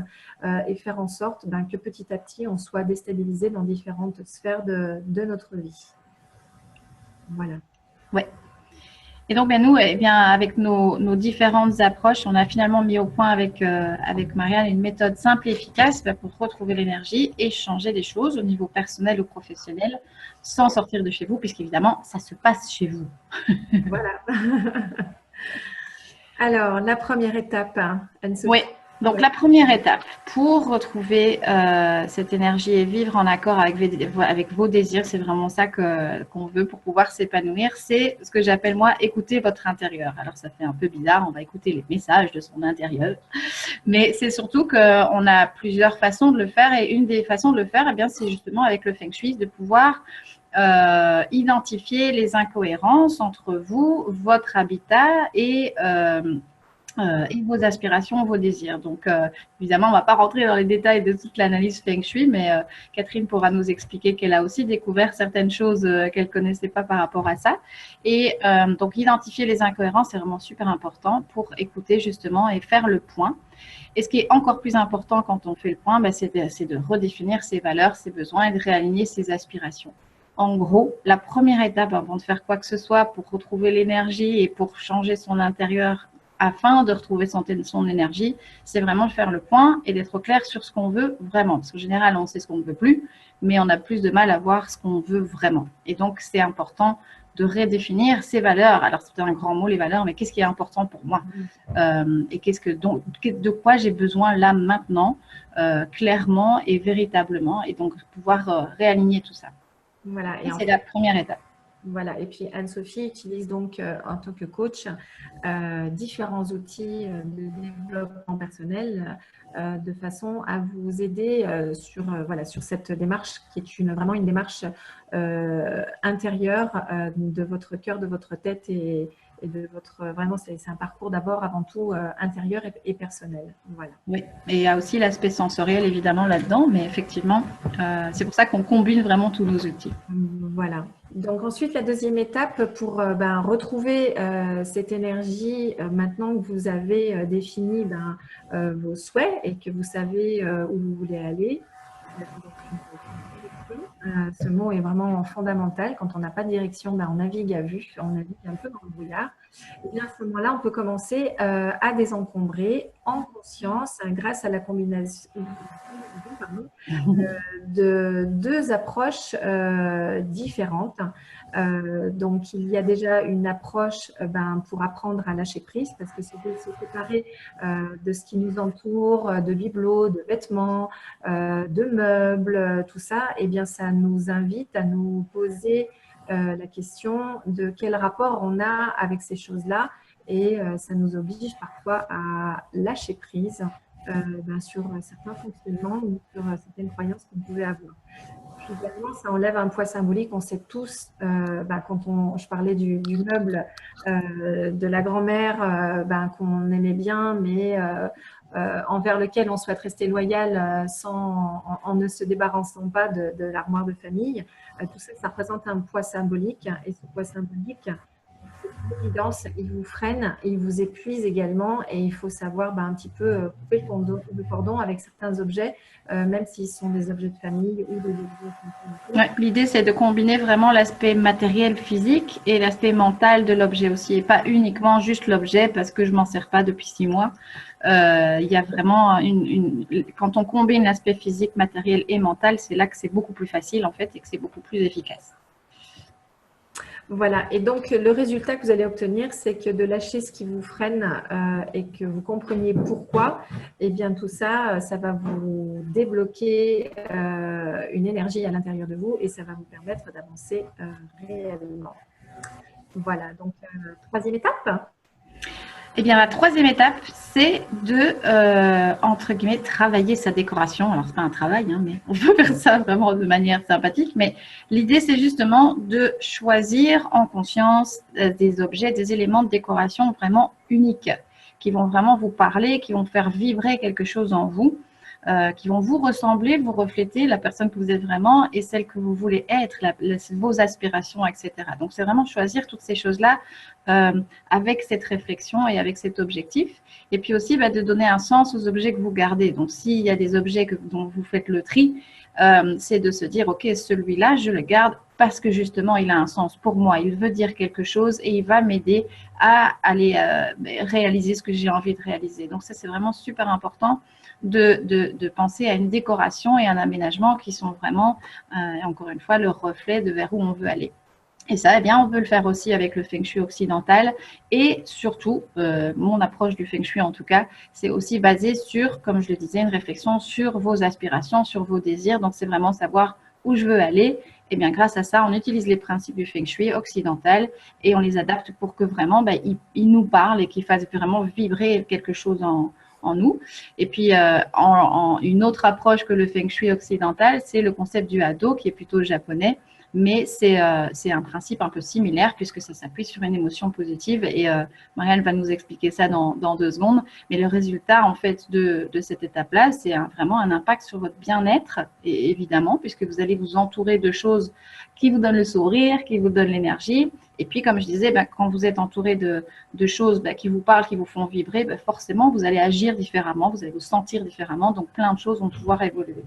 et faire en sorte que petit à petit, on soit déstabilisé dans différentes sphères de notre vie. Voilà. Ouais. Et donc, nous, avec nos différentes approches, on a finalement mis au point avec Marianne une méthode simple et efficace pour retrouver l'énergie et changer des choses au niveau personnel ou professionnel sans sortir de chez vous, puisqu'évidemment, ça se passe chez vous. Voilà. Alors, la première étape, Anne-Sophie. Oui. Donc, la première étape pour retrouver cette énergie et vivre en accord avec vos désirs, c'est vraiment ça qu'on veut pour pouvoir s'épanouir. C'est ce que j'appelle, moi, écouter votre intérieur. Alors, ça fait un peu bizarre, on va écouter les messages de son intérieur. Mais c'est surtout qu'on a plusieurs façons de le faire. Et une des façons de le faire, c'est justement avec le Feng Shui, de pouvoir identifier les incohérences entre vous, votre habitat et vos aspirations, vos désirs. Donc, évidemment, on ne va pas rentrer dans les détails de toute l'analyse Feng Shui, mais Catherine pourra nous expliquer qu'elle a aussi découvert certaines choses qu'elle ne connaissait pas par rapport à ça. Et donc, identifier les incohérences, c'est vraiment super important pour écouter justement et faire le point. Et ce qui est encore plus important quand on fait le point, c'est de redéfinir ses valeurs, ses besoins et de réaligner ses aspirations. En gros, la première étape avant de faire quoi que ce soit pour retrouver l'énergie et pour changer son intérieur afin de retrouver son énergie, c'est vraiment de faire le point et d'être au clair sur ce qu'on veut vraiment. Parce qu'en général, on sait ce qu'on ne veut plus, mais on a plus de mal à voir ce qu'on veut vraiment. Et donc, c'est important de redéfinir ses valeurs. Alors, c'est un grand mot, les valeurs, mais qu'est-ce qui est important pour moi et de quoi j'ai besoin là, maintenant, clairement et véritablement, et donc pouvoir réaligner tout ça. Voilà. C'est la première étape. Voilà, et puis Anne-Sophie utilise donc en tant que coach différents outils de développement personnel de façon à vous aider sur cette démarche qui est vraiment une démarche intérieure de votre cœur, de votre tête et de votre… Vraiment, c'est un parcours d'abord, avant tout, intérieur et personnel. Voilà. Oui, et il y a aussi l'aspect sensoriel évidemment là-dedans, mais effectivement, c'est pour ça qu'on combine vraiment tous nos outils. Voilà. Donc ensuite, la deuxième étape pour retrouver cette énergie, maintenant que vous avez défini vos souhaits et que vous savez où vous voulez aller. Ce mot est vraiment fondamental. Quand on n'a pas de direction, on navigue à vue, on navigue un peu dans le brouillard. Et bien à ce moment-là, on peut commencer à désencombrer en conscience grâce à la combinaison de deux approches différentes. Donc, il y a déjà une approche pour apprendre à lâcher prise, parce que c'est de se séparer de ce qui nous entoure, de bibelots, de vêtements, de meubles, tout ça. Eh bien, ça nous invite à nous poser la question de quel rapport on a avec ces choses-là, et ça nous oblige parfois à lâcher prise sur certains fonctionnements ou sur certaines croyances qu'on pouvait avoir. Puis également, ça enlève un poids symbolique. On sait tous, quand je parlais du meuble de la grand-mère qu'on aimait bien, mais envers lequel on souhaite rester loyal en ne se débarrassant pas de l'armoire de famille. Tout ça, ça représente un poids symbolique. Et ce poids symbolique, évidence, il vous freine, il vous épuise également, et il faut savoir un petit peu couper le cordon avec certains objets, même s'ils sont des objets de famille ou des objets. Ouais, l'idée, c'est de combiner vraiment l'aspect matériel, physique et l'aspect mental de l'objet aussi, et pas uniquement juste l'objet parce que je m'en sers pas depuis 6 mois. Il y a vraiment quand on combine l'aspect physique, matériel et mental, c'est là que c'est beaucoup plus facile en fait et que c'est beaucoup plus efficace. Voilà, et donc le résultat que vous allez obtenir, c'est que de lâcher ce qui vous freine et que vous compreniez pourquoi, et bien tout ça, ça va vous débloquer une énergie à l'intérieur de vous et ça va vous permettre d'avancer réellement. Voilà, donc troisième étape. Eh bien, la troisième étape, c'est de, entre guillemets, travailler sa décoration. Alors, ce n'est pas un travail, mais on peut faire ça vraiment de manière sympathique. Mais l'idée, c'est justement de choisir en conscience des objets, des éléments de décoration vraiment uniques, qui vont vraiment vous parler, qui vont faire vibrer quelque chose en vous, qui vont vous ressembler, vous refléter la personne que vous êtes vraiment et celle que vous voulez être, vos aspirations, etc. Donc, c'est vraiment choisir toutes ces choses-là avec cette réflexion et avec cet objectif. Et puis aussi, de donner un sens aux objets que vous gardez. Donc, s'il y a des objets dont vous faites le tri, c'est de se dire, OK, celui-là, je le garde parce que justement, il a un sens pour moi. Il veut dire quelque chose et il va m'aider à aller réaliser ce que j'ai envie de réaliser. Donc, ça, c'est vraiment super important de penser à une décoration et un aménagement qui sont vraiment, encore une fois, le reflet de vers où on veut aller. Et ça, eh bien, on peut le faire aussi avec le Feng Shui occidental. Et surtout, mon approche du Feng Shui, en tout cas, c'est aussi basé sur, comme je le disais, une réflexion sur vos aspirations, sur vos désirs. Donc, c'est vraiment savoir où je veux aller. Et bien, grâce à ça, on utilise les principes du Feng Shui occidental et on les adapte pour que vraiment, ils nous parlent et qu'ils fassent vraiment vibrer quelque chose en nous. Et puis, une autre approche que le Feng Shui occidental, c'est le concept du Hado, qui est plutôt japonais. Mais c'est un principe un peu similaire puisque ça s'appuie sur une émotion positive et Marianne va nous expliquer ça dans 2 secondes. Mais le résultat en fait de cette étape-là, c'est vraiment un impact sur votre bien-être et évidemment puisque vous allez vous entourer de choses qui vous donnent le sourire, qui vous donnent l'énergie. Et puis comme je disais, quand vous êtes entouré de choses qui vous parlent, qui vous font vibrer, forcément vous allez agir différemment, vous allez vous sentir différemment. Donc plein de choses vont pouvoir évoluer.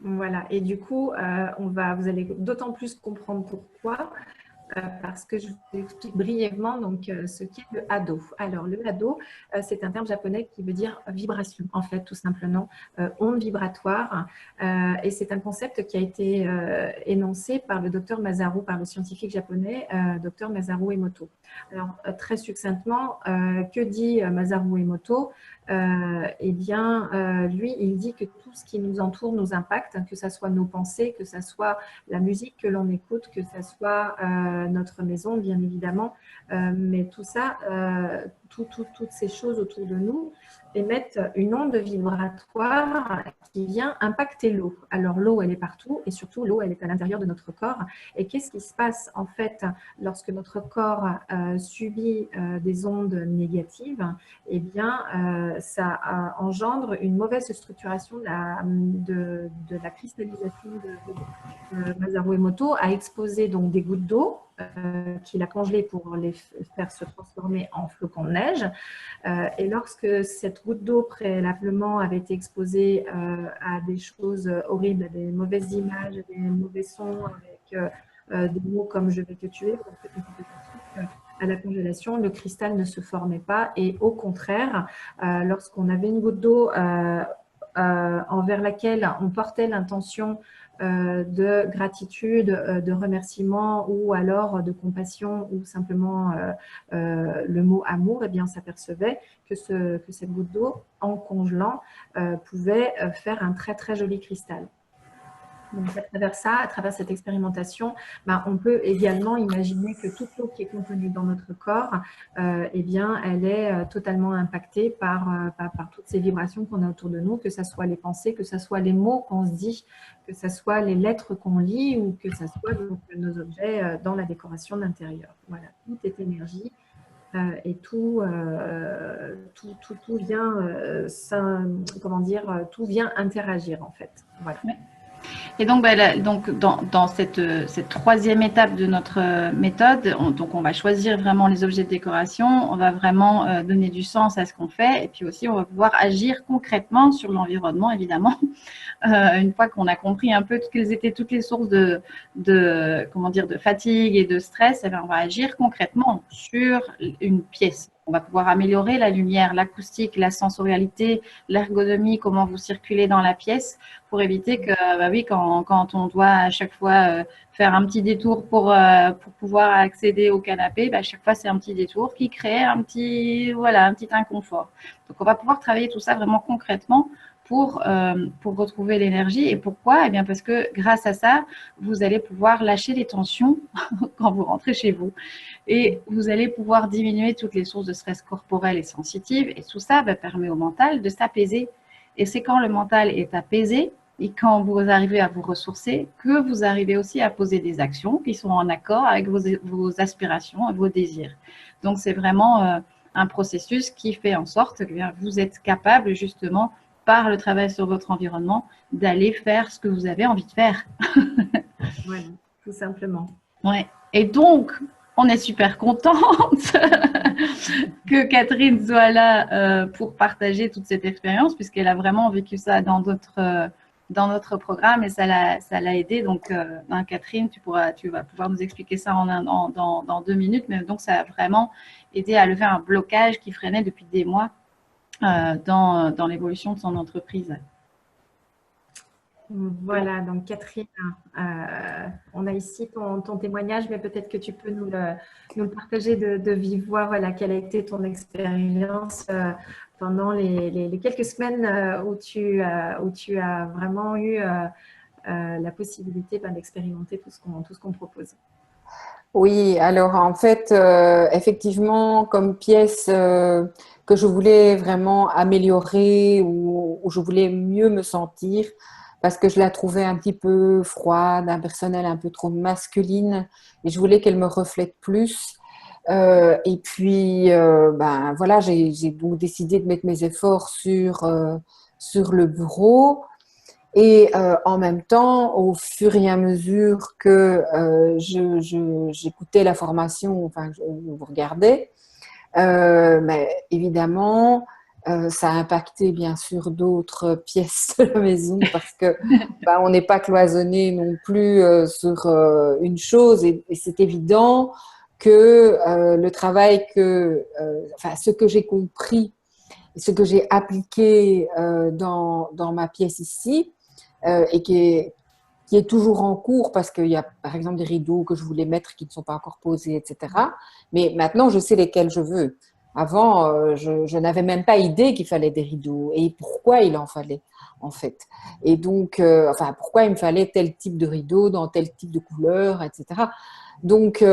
Voilà, et du coup, vous allez d'autant plus comprendre pourquoi parce que je vous explique brièvement donc, ce qu'est le hado. Alors, le hado, c'est un terme japonais qui veut dire vibration, en fait, tout simplement, onde vibratoire. Et c'est un concept qui a été énoncé par le docteur Masaru, par le scientifique japonais, docteur Masaru Emoto. Alors, très succinctement, que dit Masaru Emoto? Eh bien, lui, il dit que tout ce qui nous entoure nous impacte, que ce soit nos pensées, que ce soit la musique que l'on écoute, que ce soit notre maison, bien évidemment, mais tout ça, toutes ces choses autour de nous émettent une onde vibratoire qui vient impacter l'eau. Alors l'eau, elle est partout et surtout l'eau, elle est à l'intérieur de notre corps. Et qu'est-ce qui se passe en fait lorsque notre corps subit des ondes négatives? Eh bien, ça engendre une mauvaise structuration de la cristallisation de Masaru Emoto, a exposé donc des gouttes d'eau qu'il a congelées pour les faire se transformer en flocons de neige. Et lorsque cette goutte d'eau préalablement avait été exposée à des choses horribles, à des mauvaises images, à des mauvais sons, avec des mots comme «je vais te tuer», à la congélation, le cristal ne se formait pas et au contraire, lorsqu'on avait une goutte d'eau envers laquelle on portait l'intention de gratitude, de remerciement ou alors de compassion ou simplement le mot amour, eh bien, on s'apercevait que cette goutte d'eau, en congelant, pouvait faire un très très joli cristal. Donc, à travers ça, à travers cette expérimentation, on peut également imaginer que toute l'eau qui est contenue dans notre corps, eh bien, elle est totalement impactée par toutes ces vibrations qu'on a autour de nous, que ce soit les pensées, que ce soit les mots qu'on se dit, que ce soit les lettres qu'on lit ou que ce soit donc, nos objets dans la décoration d'intérieur. Voilà, tout est énergie. Et tout vient, comment dire, tout vient interagir en fait. Voilà. Oui. Et donc, dans cette troisième étape de notre méthode, on va choisir vraiment les objets de décoration, on va vraiment donner du sens à ce qu'on fait, et puis aussi on va pouvoir agir concrètement sur l'environnement, évidemment. Une fois qu'on a compris un peu quelles étaient toutes les sources de fatigue et de stress, on va agir concrètement sur une pièce. On va pouvoir améliorer la lumière, l'acoustique, la sensorialité, l'ergonomie, comment vous circulez dans la pièce pour éviter que, quand on doit à chaque fois faire un petit détour pour pouvoir accéder au canapé, à chaque fois c'est un petit détour qui crée un petit inconfort. Donc on va pouvoir travailler tout ça vraiment concrètement pour retrouver l'énergie. Et pourquoi? Eh bien parce que grâce à ça, vous allez pouvoir lâcher les tensions quand vous rentrez chez vous. Et vous allez pouvoir diminuer toutes les sources de stress corporel et sensitive. Et tout ça permet au mental de s'apaiser. Et c'est quand le mental est apaisé et quand vous arrivez à vous ressourcer que vous arrivez aussi à poser des actions qui sont en accord avec vos aspirations et vos désirs. Donc, c'est vraiment un processus qui fait en sorte que vous êtes capable justement par le travail sur votre environnement, d'aller faire ce que vous avez envie de faire. Voilà, tout simplement. Ouais. Et donc, on est super contente que Catherine soit là pour partager toute cette expérience, puisqu'elle a vraiment vécu ça dans notre programme et ça l'a aidé. Donc, Catherine, tu vas pouvoir nous expliquer ça dans 2 minutes, mais donc ça a vraiment aidé à lever un blocage qui freinait depuis des mois dans l'évolution de son entreprise. Voilà, donc Catherine, on a ici ton témoignage, mais peut-être que tu peux nous le partager de vive voix. Voilà, quelle a été ton expérience pendant les quelques semaines où tu as vraiment eu la possibilité d'expérimenter tout ce qu'on propose. Oui, alors en fait, effectivement, comme pièce que je voulais vraiment améliorer ou je voulais mieux me sentir, parce que je la trouvais un petit peu froide, impersonnelle, un peu trop masculine, et je voulais qu'elle me reflète plus. Et puis, voilà, j'ai donc décidé de mettre mes efforts sur le bureau. Et en même temps, au fur et à mesure que j'écoutais la formation, enfin, je vous regardais, mais évidemment, Ça a impacté bien sûr d'autres pièces de la maison parce que bah, on n'est pas cloisonné non plus sur une chose et c'est évident que le travail enfin ce que j'ai compris, ce que j'ai appliqué dans ma pièce ici et qui est toujours en cours parce qu'il y a par exemple des rideaux que je voulais mettre qui ne sont pas encore posés, etc. Mais maintenant, je sais lesquels je veux. Avant, je n'avais même pas idée qu'il fallait des rideaux et pourquoi il en fallait, en fait. Et donc, enfin, pourquoi il me fallait tel type de rideau dans tel type de couleur, etc. Donc,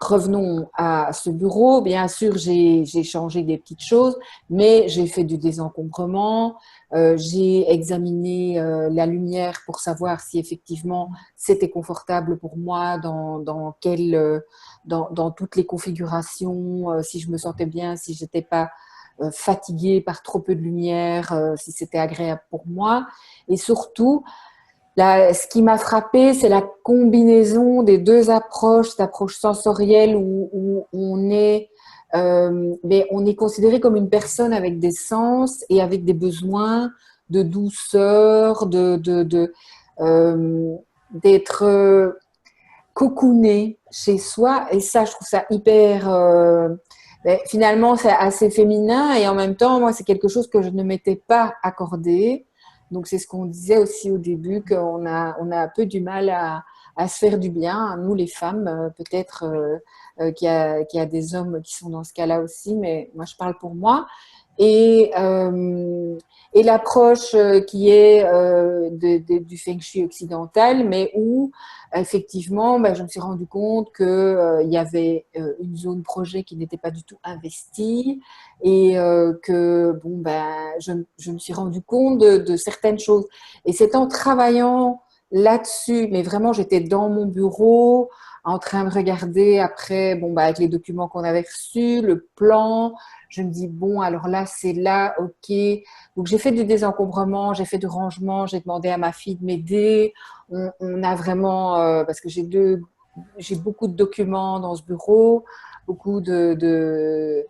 revenons à ce bureau. Bien sûr, j'ai changé des petites choses, mais j'ai fait du désencombrement. J'ai examiné la lumière pour savoir si effectivement c'était confortable pour moi dans toutes les configurations, si je me sentais bien, si j'étais pas fatiguée par trop peu de lumière, si c'était agréable pour moi. Et surtout, ce qui m'a frappé, c'est la combinaison des deux approches, cette approche sensorielle où mais on est considéré comme une personne avec des sens et avec des besoins de douceur, d'être cocooné chez soi. Et ça, je trouve ça hyper. Finalement, c'est assez féminin et en même temps, moi, c'est quelque chose que je ne m'étais pas accordé. Donc, c'est ce qu'on disait aussi au début, qu'on on a un peu du mal à se faire du bien, nous les femmes, peut-être qu'il y a des hommes qui sont dans ce cas-là aussi, mais moi je parle pour moi. Et, et l'approche qui est du feng shui occidental, mais où effectivement, ben, je me suis rendu compte que il y avait une zone projet qui n'était pas du tout investie et que bon ben je me suis rendu compte de certaines choses. Et c'est en travaillant là-dessus, mais vraiment j'étais dans mon bureau en train de regarder après, bon ben avec les documents qu'on avait reçus, le plan. Je me dis bon alors là c'est là, ok. Donc j'ai fait du désencombrement, j'ai fait du rangement, j'ai demandé à ma fille de m'aider. On a vraiment parce que j'ai beaucoup de documents dans ce bureau, beaucoup de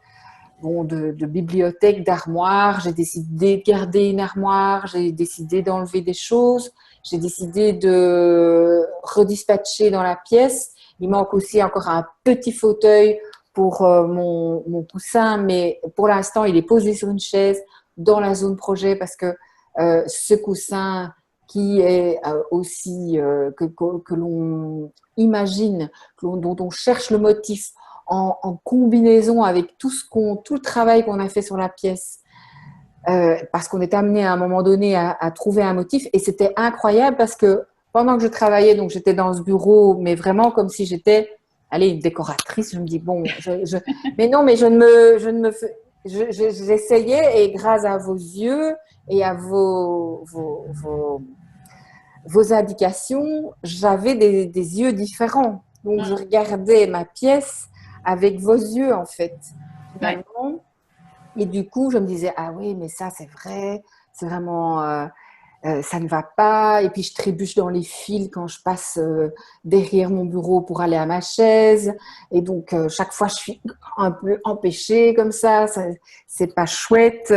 bibliothèques, d'armoires. J'ai décidé de garder une armoire, j'ai décidé d'enlever des choses, j'ai décidé de redispatcher dans la pièce. Il manque aussi encore un petit fauteuil pour mon coussin, mais pour l'instant, il est posé sur une chaise dans la zone projet parce que ce coussin qui est aussi que l'on imagine, dont on cherche le motif en combinaison avec tout le travail qu'on a fait sur la pièce, parce qu'on est amené à un moment donné à trouver un motif. Et c'était incroyable parce que pendant que je travaillais, donc j'étais dans ce bureau, mais vraiment comme si j'étais, allez, une décoratrice. Je me dis bon, mais non, mais je ne me fais, j'essayais et grâce à vos yeux et à vos indications, j'avais des yeux différents. Donc je regardais ma pièce avec vos yeux en fait, finalement. Ouais. Et du coup, je me disais, ah oui, mais ça, c'est vrai, c'est vraiment, ça ne va pas. Et puis, je trébuche dans les fils quand je passe derrière mon bureau pour aller à ma chaise. Et donc, chaque fois, je suis un peu empêchée comme ça c'est pas chouette.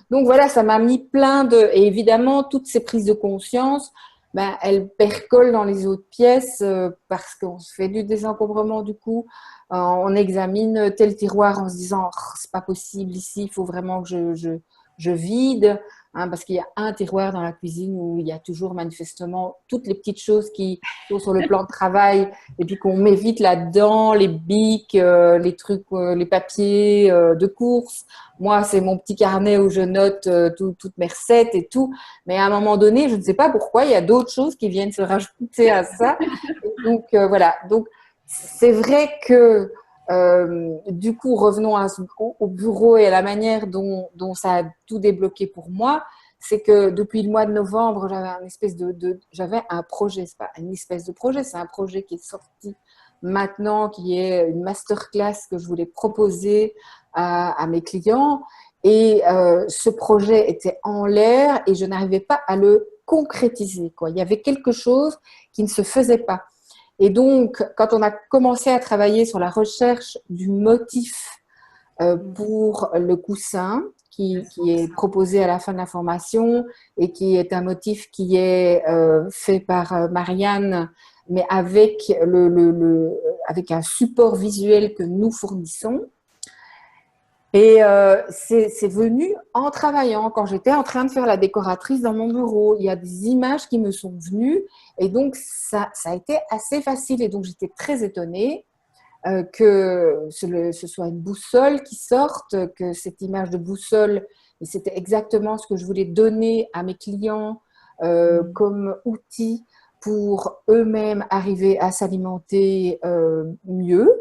Donc, voilà, ça m'a mis plein de… Et évidemment, toutes ces prises de conscience, ben, elles percolent dans les autres pièces parce qu'on se fait du désencombrement du coup. On examine tel tiroir en se disant oh, c'est pas possible ici, il faut vraiment que je vide, hein, parce qu'il y a un tiroir dans la cuisine où il y a toujours manifestement toutes les petites choses qui sont sur le plan de travail et puis qu'on met vite là-dedans, les bics, les trucs, les papiers de course. Moi, c'est mon petit carnet où je note toutes mes recettes et tout. Mais à un moment donné, je ne sais pas pourquoi, il y a d'autres choses qui viennent se rajouter à ça. Et donc, voilà. Donc, c'est vrai que du coup, revenons au bureau et à la manière dont ça a tout débloqué pour moi, c'est que depuis le mois de novembre, j'avais un projet, c'est pas une espèce de projet, c'est un projet qui est sorti maintenant, qui est une masterclass que je voulais proposer à mes clients. Et ce projet était en l'air et je n'arrivais pas à le concrétiser, quoi. Il y avait quelque chose qui ne se faisait pas. Et donc, quand on a commencé à travailler sur la recherche du motif pour le coussin qui est proposé à la fin de la formation et qui est un motif qui est fait par Marianne, mais avec, avec un support visuel que nous fournissons. Et c'est venu en travaillant, quand j'étais en train de faire la décoratrice dans mon bureau. Il y a des images qui me sont venues et donc ça a été assez facile. Et donc j'étais très étonnée que ce soit une boussole qui sorte, que cette image de boussole, et c'était exactement ce que je voulais donner à mes clients comme outil pour eux-mêmes arriver à s'alimenter mieux.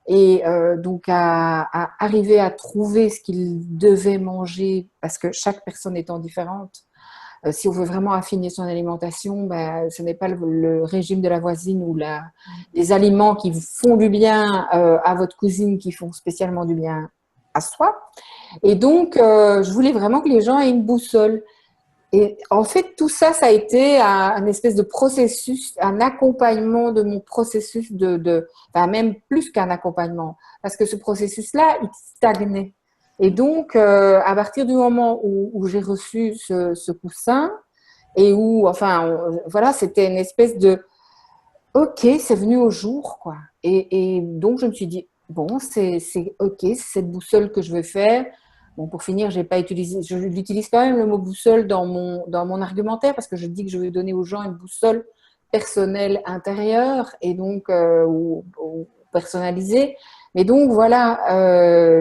Et donc à arriver à trouver ce qu'ils devaient manger parce que chaque personne étant différente. Si on veut vraiment affiner son alimentation, ben, ce n'est pas le régime de la voisine ou les aliments qui font du bien à votre cousine qui font spécialement du bien à soi. Et donc, je voulais vraiment que les gens aient une boussole. Et en fait, tout ça, ça a été un espèce de processus, un accompagnement de mon processus enfin, même plus qu'un accompagnement, parce que ce processus-là, il stagnait. Et donc, à partir du moment où j'ai reçu ce coussin et où, enfin, voilà, c'était une espèce de, ok, c'est venu au jour, quoi. Et donc, je me suis dit, bon, c'est ok, c'est cette boussole que je veux faire. Bon, pour finir, j'ai pas utilisé, je l'utilise quand même le mot boussole dans mon argumentaire parce que je dis que je veux donner aux gens une boussole personnelle intérieure et donc ou personnalisée. Mais donc voilà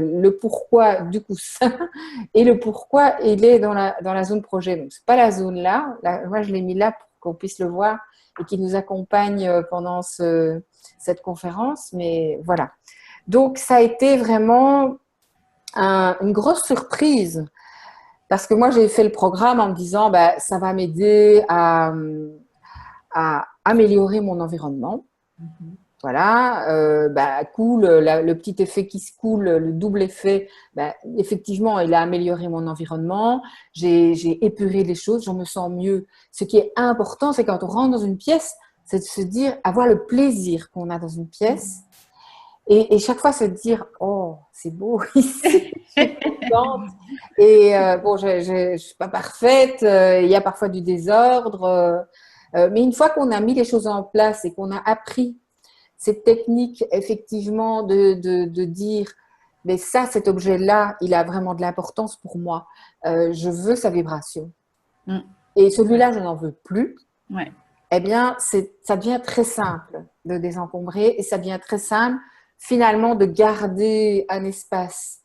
le pourquoi du coussin et le pourquoi il est dans la zone projet. Donc c'est pas la zone là. Moi je l'ai mis là pour qu'on puisse le voir et qui nous accompagne pendant cette conférence. Mais voilà. Donc ça a été vraiment une grosse surprise parce que moi j'ai fait le programme en me disant bah, ça va m'aider à améliorer mon environnement. Voilà, bah, cool, le petit effet qui se coule, le double effet, bah, effectivement, il a amélioré mon environnement, j'ai épuré les choses, j'en me sens mieux. Ce qui est important, c'est quand on rentre dans une pièce, c'est de se dire, avoir le plaisir qu'on a dans une pièce. Et chaque fois se dire, oh, c'est beau ici, je suis contente. Et bon, je suis pas parfaite, il y a parfois du désordre, mais une fois qu'on a mis les choses en place et qu'on a appris cette technique, effectivement, de dire, mais ça, cet objet-là, il a vraiment de l'importance pour moi. Je veux sa vibration. Et celui-là, je n'en veux plus. Ouais. Eh bien, ça devient très simple de désencombrer et ça devient très simple finalement de garder un espace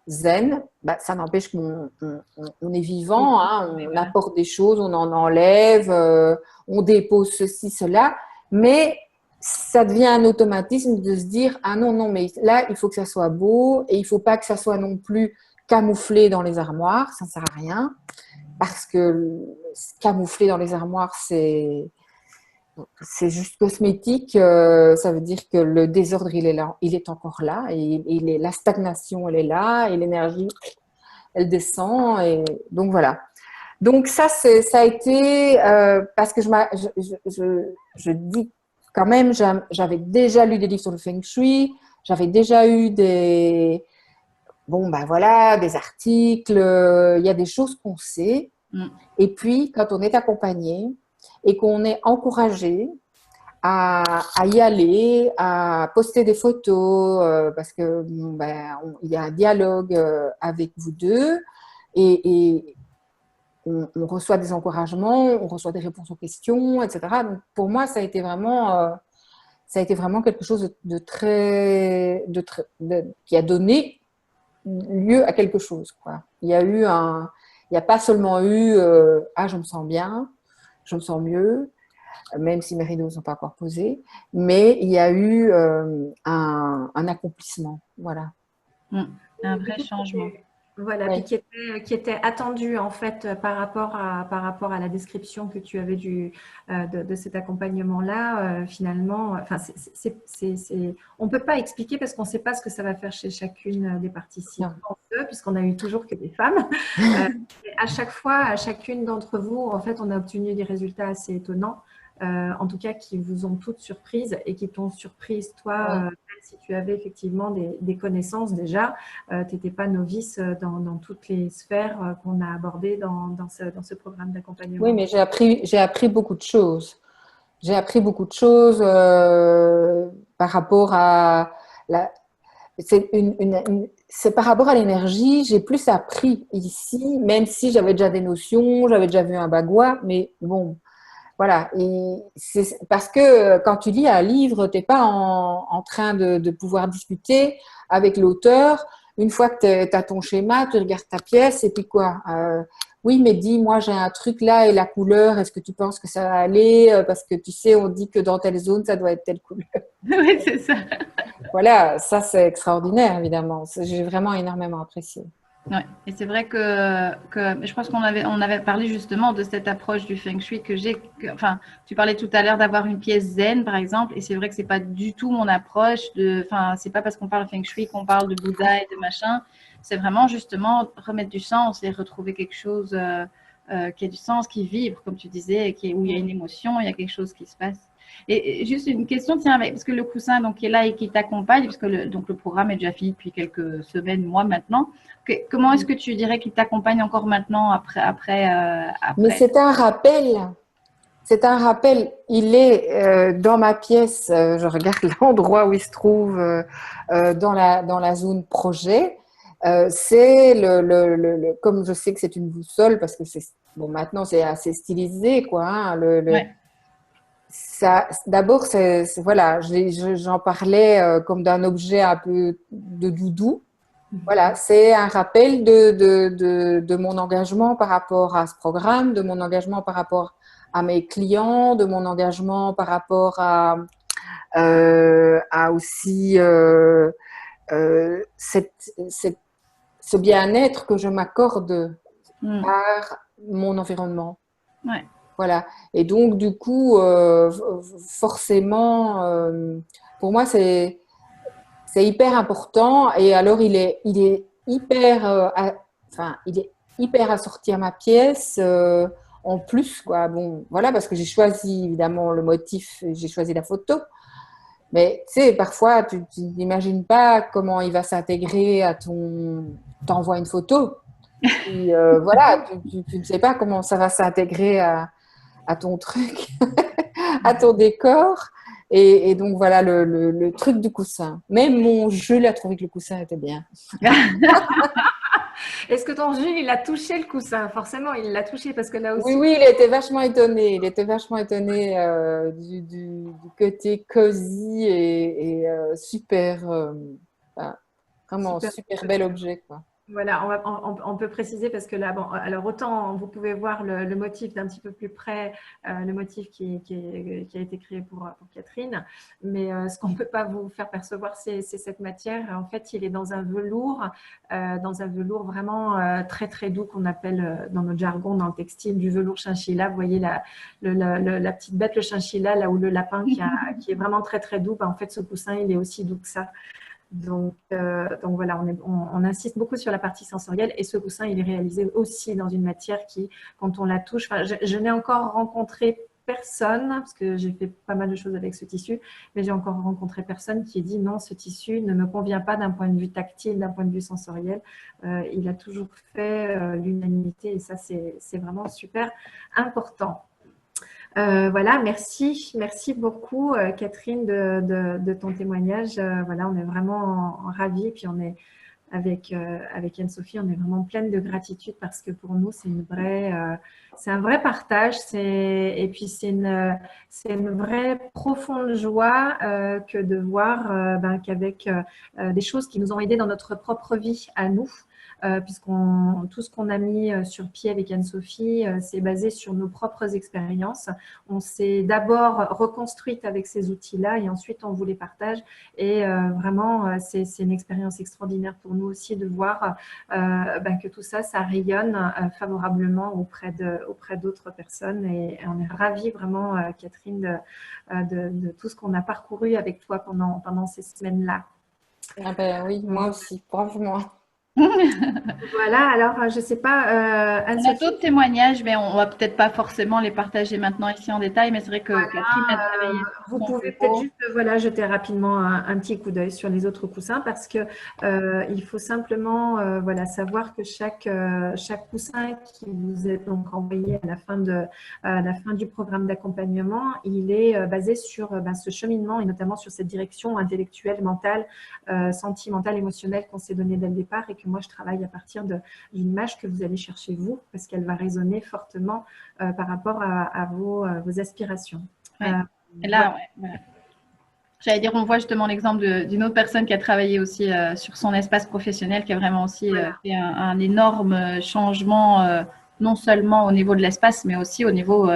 zen. Bah, ça n'empêche qu'on est vivant, hein, on apporte des choses, on en enlève, on dépose ceci, cela, mais ça devient un automatisme de se dire ah non, non, mais là, il faut que ça soit beau et il ne faut pas que ça soit non plus camouflé dans les armoires, ça ne sert à rien, parce que camoufler dans les armoires, c'est juste cosmétique, ça veut dire que le désordre, il est là, il est encore là, et la stagnation, elle est là, et l'énergie, elle descend, et donc voilà. Donc ça a été, parce que je dis quand même, j'avais déjà lu des livres sur le Feng Shui, j'avais déjà eu bon ben voilà, des articles, il y a des choses qu'on sait, et puis quand on est accompagné, et qu'on est encouragé à y aller, à poster des photos, parce que il y a un dialogue avec vous deux et on reçoit des encouragements, on reçoit des réponses aux questions, etc. Donc pour moi, ça a été vraiment quelque chose de très qui a donné lieu à quelque chose, quoi. Il n'y a pas seulement eu ah, je me sens bien, je me sens mieux, même si mes rideaux ne sont pas encore posés, mais il y a eu un accomplissement, voilà. Un vrai changement. Voilà, Oui. puis qui était attendu en fait par rapport à la description que tu avais de cet accompagnement-là. Finalement, enfin, on ne peut pas expliquer parce qu'on ne sait pas ce que ça va faire chez chacune des participants, puisqu'on a eu toujours que des femmes. À chaque fois, à chacune d'entre vous, en fait, on a obtenu des résultats assez étonnants. En tout cas, qui vous ont toutes surprises et qui t'ont surprise, toi, si tu avais effectivement des connaissances déjà, tu n'étais pas novice dans toutes les sphères qu'on a abordées dans ce programme d'accompagnement. Oui, mais j'ai appris beaucoup de choses. J'ai appris beaucoup de choses par rapport à la, c'est par rapport à l'énergie, j'ai plus appris ici, même si j'avais déjà des notions, j'avais déjà vu un bagua, mais bon, voilà. Et c'est parce que quand tu lis un livre, tu n'es pas en train de pouvoir discuter avec l'auteur. Une fois que tu as ton schéma, tu regardes ta pièce et puis quoi oui, mais dis, moi j'ai un truc là et la couleur, est-ce que tu penses que ça va aller? Parce que tu sais, on dit que dans telle zone, ça doit être telle couleur. Oui, c'est ça. Voilà, ça c'est extraordinaire, évidemment. J'ai vraiment énormément apprécié. Ouais. Et c'est vrai que je pense on avait parlé justement de cette approche du Feng Shui enfin, tu parlais tout à l'heure d'avoir une pièce zen, par exemple, et c'est vrai que c'est pas du tout mon approche enfin, c'est pas parce qu'on parle Feng Shui qu'on parle de Bouddha et de machin. C'est vraiment justement remettre du sens et retrouver quelque chose qui a du sens, qui vibre, comme tu disais, où il y a une émotion, il y a quelque chose qui se passe. Et juste une question, tiens, parce que le coussin donc, qui est là et qui t'accompagne, puisque le programme est déjà fini depuis quelques semaines, mois maintenant, comment est-ce que tu dirais qu'il t'accompagne encore maintenant après. Mais c'est un rappel. C'est un rappel. Il est dans ma pièce. Je regarde l'endroit où il se trouve dans la zone projet. C'est comme je sais que c'est une boussole parce que bon maintenant c'est assez stylisé quoi. Hein, Ouais. ça, d'abord voilà, j'en parlais comme d'un objet un peu de doudou. Voilà, c'est un rappel de mon engagement par rapport à ce programme, de mon engagement par rapport à mes clients, de mon engagement par rapport à aussi ce bien-être que je m'accorde par mon environnement. Ouais. Voilà. Et donc, du coup, forcément, pour moi, c'est hyper important. Et alors, il est hyper, il est hyper assorti à ma pièce. En plus, quoi. Bon, voilà, parce que j'ai choisi évidemment le motif, j'ai choisi la photo. Mais tu sais, parfois, tu n'imagines pas comment il va s'intégrer à t'envoies une photo. Et, voilà, tu ne sais pas comment ça va s'intégrer à ton truc, à ton décor. Et donc, voilà le truc du coussin. Même mon Jules a trouvé que le coussin était bien. Est-ce que ton Jules, il a touché le coussin? Forcément, il l'a touché parce que là aussi… Oui, oui, il était vachement étonné. Il était vachement étonné du côté cosy et super, vraiment super bel objet, quoi. Voilà, on peut préciser parce que là, bon, alors autant vous pouvez voir le motif d'un petit peu plus près, le motif qui a été créé pour Catherine, mais ce qu'on ne peut pas vous faire percevoir, c'est cette matière. En fait, il est dans un velours vraiment très très doux qu'on appelle dans notre jargon, dans le textile, du velours chinchilla. Vous voyez la petite bête, le chinchilla, là où le lapin qui est vraiment très très doux. Ben, en fait, ce coussin, il est aussi doux que ça. Donc voilà, on insiste beaucoup sur la partie sensorielle et ce coussin, il est réalisé aussi dans une matière qui, quand on la touche, je n'ai encore rencontré personne, parce que j'ai fait pas mal de choses avec ce tissu, mais j'ai encore rencontré personne qui ait dit non, ce tissu ne me convient pas d'un point de vue tactile, d'un point de vue sensoriel. Il a toujours fait l'unanimité et ça, c'est vraiment super important. Voilà, merci beaucoup Catherine de ton témoignage. Voilà, on est vraiment ravis. Puis on est avec Anne-Sophie, on est vraiment pleine de gratitude parce que pour nous c'est un vrai partage. Et puis c'est une vraie profonde joie que de voir qu'avec des choses qui nous ont aidés dans notre propre vie à nous. Tout ce qu'on a mis sur pied avec Anne-Sophie, c'est basé sur nos propres expériences. On s'est d'abord reconstruite avec ces outils-là et ensuite on vous les partage. Et vraiment, c'est une expérience extraordinaire pour nous aussi de voir que tout ça, ça rayonne favorablement auprès d'autres personnes. Et on est ravis vraiment, Catherine, de tout ce qu'on a parcouru avec toi pendant ces semaines-là. Ah ben oui, moi aussi, franchement. Voilà, alors je ne sais pas, On a Anne-Sophie. d'autres témoignages, mais on va peut-être pas forcément les partager maintenant ici en détail, mais c'est vrai que Catherine a travaillé sur Vous son pouvez peut-être bureau. juste voilà, jeter rapidement un petit coup d'œil sur les autres coussins parce que il faut simplement voilà, savoir que chaque coussin qui vous est donc envoyé à la fin du programme d'accompagnement, il est basé sur ce cheminement et notamment sur cette direction intellectuelle, mentale, sentimentale, émotionnelle qu'on s'est donnée dès le départ et que moi je travaille à partir d'une image que vous allez chercher vous parce qu'elle va résonner fortement par rapport à vos aspirations. Ouais. Et Voilà. là, ouais, voilà. J'allais dire, on voit justement l'exemple d'une autre personne qui a travaillé aussi sur son espace professionnel, qui a vraiment aussi fait un énorme changement, non seulement au niveau de l'espace, mais aussi au niveau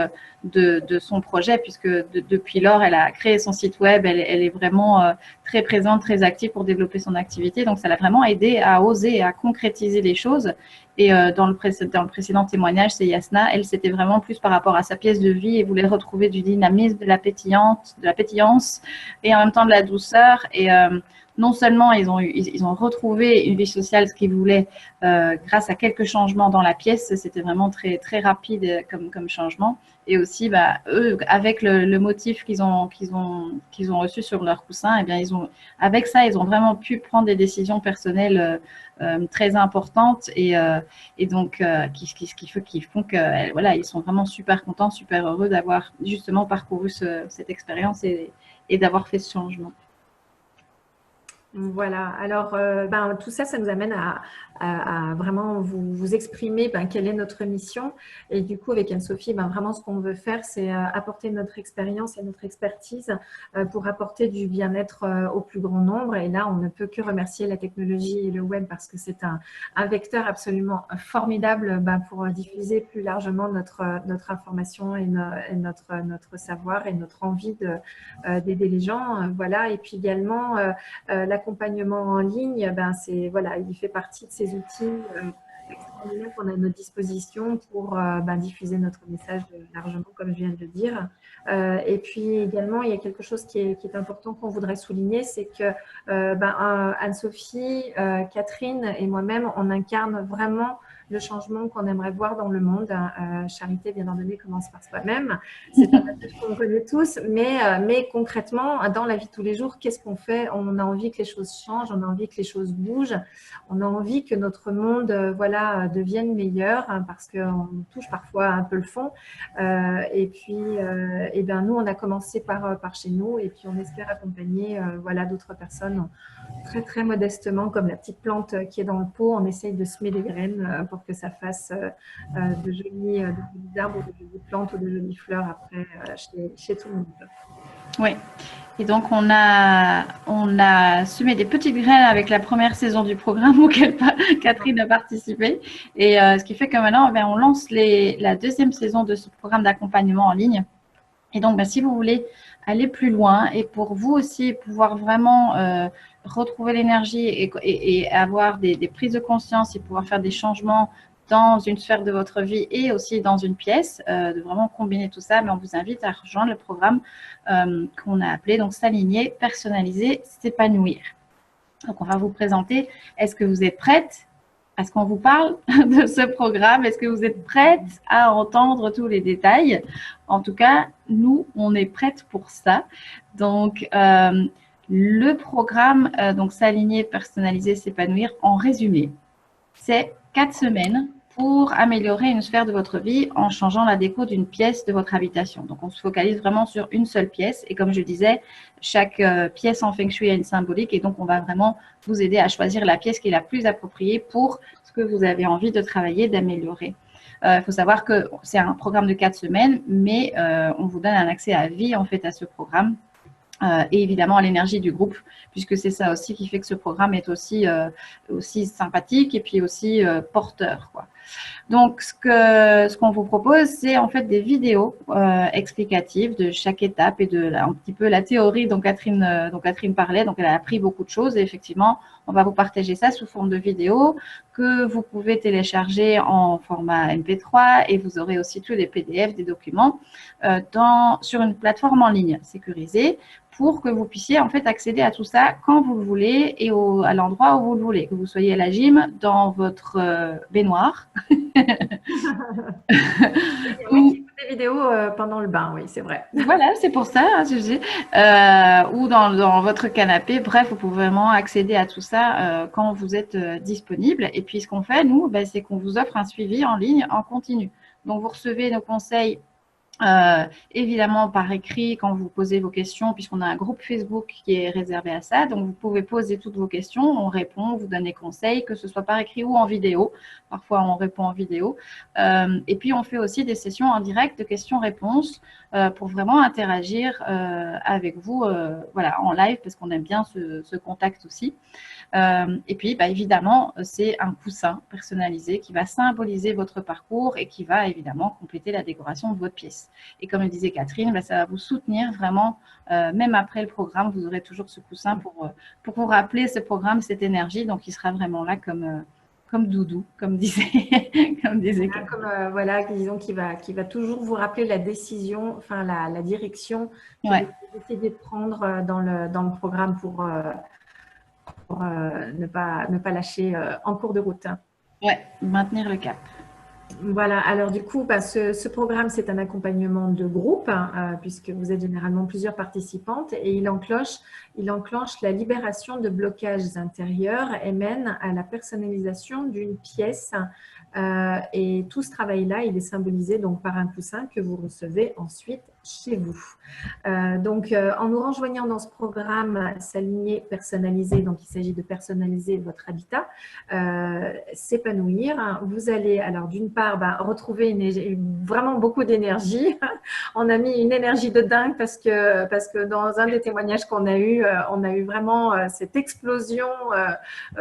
de son projet, puisque depuis lors, elle a créé son site web, elle est vraiment très présente, très active pour développer son activité. Donc, ça l'a vraiment aidé à oser et à concrétiser les choses. Et dans le précédent témoignage, c'est Yasna, elle, c'était vraiment plus par rapport à sa pièce de vie et voulait retrouver du dynamisme, de la pétillance et en même temps de la douceur. Et non seulement ils ont retrouvé une vie sociale, ce qu'ils voulaient, grâce à quelques changements dans la pièce, c'était vraiment très, très rapide comme changement. Et aussi, eux, avec le motif qu'ils ont reçu sur leur coussin, eh bien, avec ça, ils ont vraiment pu prendre des décisions personnelles très importantes et donc qui font que voilà, ils sont vraiment super contents, super heureux d'avoir justement parcouru cette expérience et d'avoir fait ce changement. Voilà, alors tout ça, ça nous amène à vraiment vous exprimer quelle est notre mission. Et du coup, avec Anne-Sophie, vraiment ce qu'on veut faire, c'est apporter notre expérience et notre expertise pour apporter du bien-être au plus grand nombre. Et là, on ne peut que remercier la technologie et le web parce que c'est un vecteur absolument formidable pour diffuser plus largement notre information et notre savoir et notre envie d'aider les gens. Voilà. Et puis également, l'accompagnement en ligne, voilà, il fait partie de ces outils extraordinaires qu'on a à notre disposition pour diffuser notre message largement, comme je viens de le dire. Et puis également, il y a quelque chose qui est important qu'on voudrait souligner, c'est que Anne-Sophie, Catherine et moi-même, on incarne vraiment le changement qu'on aimerait voir dans le monde. Charité, bien ordonnée, commence par soi-même. C'est un passage qu'on connaît tous, mais concrètement, dans la vie de tous les jours, qu'est-ce qu'on fait? On a envie que les choses changent, on a envie que les choses bougent, on a envie que notre monde devienne meilleur parce qu'on touche parfois un peu le fond. Et puis, nous, on a commencé par chez nous et puis on espère accompagner d'autres personnes très, très modestement, comme la petite plante qui est dans le pot. On essaye de semer des graines pour que ça fasse de jolis arbres, de jolies plantes ou de jolies fleurs après chez tout le monde. Oui. Et donc, on a semé des petites graines avec la première saison du programme auquel Catherine a participé. Et ce qui fait que maintenant, on lance la deuxième saison de ce programme d'accompagnement en ligne. Et donc, si vous voulez aller plus loin et pour vous aussi pouvoir vraiment retrouver l'énergie et avoir des prises de conscience et pouvoir faire des changements dans une sphère de votre vie et aussi dans une pièce, de vraiment combiner tout ça, mais on vous invite à rejoindre le programme qu'on a appelé donc s'aligner, personnaliser, s'épanouir. Donc, on va vous présenter. Est-ce que vous êtes prête à ce qu'on vous parle de ce programme? Est-ce que vous êtes prête à entendre tous les détails? En tout cas, nous, on est prête pour ça. Donc, le programme, donc s'aligner, personnaliser, s'épanouir, en résumé, c'est 4 semaines pour améliorer une sphère de votre vie en changeant la déco d'une pièce de votre habitation. Donc, on se focalise vraiment sur une seule pièce. Et comme je disais, chaque pièce en Feng Shui a une symbolique. Et donc, on va vraiment vous aider à choisir la pièce qui est la plus appropriée pour ce que vous avez envie de travailler, d'améliorer. Il faut savoir que c'est un programme de 4 semaines, mais on vous donne un accès à vie en fait à ce programme. Et évidemment à l'énergie du groupe, puisque c'est ça aussi qui fait que ce programme est aussi sympathique et puis aussi porteur, quoi. Donc, ce qu'on vous propose, c'est en fait des vidéos explicatives de chaque étape et de un petit peu la théorie dont Catherine parlait. Donc, elle a appris beaucoup de choses et effectivement, on va vous partager ça sous forme de vidéo que vous pouvez télécharger en format MP3 et vous aurez aussi tous les PDF des documents sur une plateforme en ligne sécurisée pour que vous puissiez en fait accéder à tout ça quand vous le voulez et à l'endroit où vous le voulez. Que vous soyez à la gym, dans votre baignoire. Il y en a qui font des vidéos pendant le bain, oui, c'est vrai. Voilà, c'est pour ça, hein, je dis. Ou dans votre canapé. Bref, vous pouvez vraiment accéder à tout ça quand vous êtes disponible. Et puis, ce qu'on fait, nous, c'est qu'on vous offre un suivi en ligne en continu. Donc, vous recevez nos conseils évidemment par écrit quand vous posez vos questions, puisqu'on a un groupe Facebook qui est réservé à ça. Donc, vous pouvez poser toutes vos questions, on répond, on vous donne des conseils, que ce soit par écrit ou en vidéo. Parfois, on répond en vidéo. Et puis, on fait aussi des sessions en direct de questions-réponses pour vraiment interagir avec vous voilà, en live, parce qu'on aime bien ce contact aussi. Et puis, évidemment, c'est un coussin personnalisé qui va symboliser votre parcours et qui va évidemment compléter la décoration de votre pièce. Et comme le disait Catherine, ça va vous soutenir vraiment, même après le programme, vous aurez toujours ce coussin pour vous rappeler ce programme, cette énergie. Donc, il sera vraiment là comme doudou, comme disait Catherine. Voilà, disons qui va toujours vous rappeler la décision, enfin la direction que Ouais. vous décidez de prendre dans le programme pour ne pas lâcher en cours de route. Ouais, maintenir le cap. Voilà, alors du coup, ce programme, c'est un accompagnement de groupe, puisque vous êtes généralement plusieurs participantes, et il enclenche la libération de blocages intérieurs et mène à la personnalisation d'une pièce. Et tout ce travail-là, il est symbolisé donc par un coussin que vous recevez ensuite chez vous. En nous rejoignant dans ce programme S'aligner, personnaliser, donc il s'agit de personnaliser votre habitat, s'épanouir. Vous allez alors d'une part retrouver vraiment beaucoup d'énergie. On a mis une énergie de dingue parce que dans un des témoignages qu'on a eu, on a eu vraiment cette explosion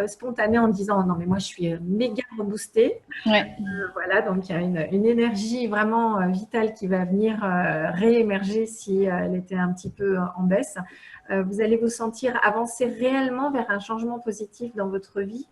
spontanée en disant non mais moi je suis méga reboostée. Ouais. Voilà, donc il y a une énergie vraiment vitale qui va venir réémerger si elle était un petit peu en baisse. Vous allez vous sentir avancer réellement vers un changement positif dans votre vie.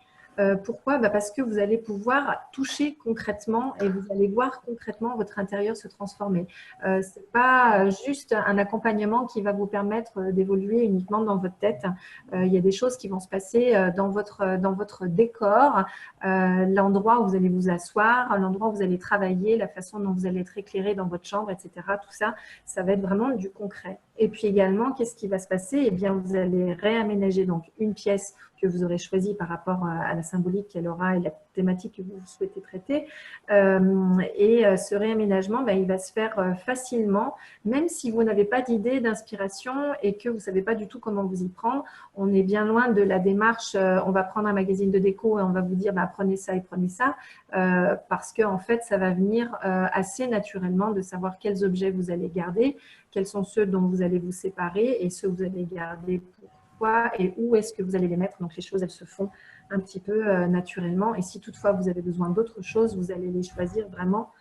Pourquoi ? Parce que vous allez pouvoir toucher concrètement et vous allez voir concrètement votre intérieur se transformer. Ce n'est pas juste un accompagnement qui va vous permettre d'évoluer uniquement dans votre tête. Il y a des choses qui vont se passer dans votre décor, l'endroit où vous allez vous asseoir, l'endroit où vous allez travailler, la façon dont vous allez être éclairé dans votre chambre, etc. Tout ça, ça va être vraiment du concret. Et puis également, qu'est-ce qui va se passer ? Eh bien, vous allez réaménager donc une pièce que vous aurez choisie par rapport à la symbolique qu'elle aura et la thématique que vous souhaitez traiter. Ce réaménagement, il va se faire facilement, même si vous n'avez pas d'idée, d'inspiration et que vous ne savez pas du tout comment vous y prendre. On est bien loin de la démarche, on va prendre un magazine de déco et on va vous dire prenez ça et prenez ça, parce qu'en fait, ça va venir assez naturellement de savoir quels objets vous allez garder, quels sont ceux dont vous allez vous séparer et ceux que vous allez garder pourquoi et où est-ce que vous allez les mettre. Donc, les choses, elles se font un petit peu naturellement. Et si toutefois, vous avez besoin d'autres choses, vous allez les choisir vraiment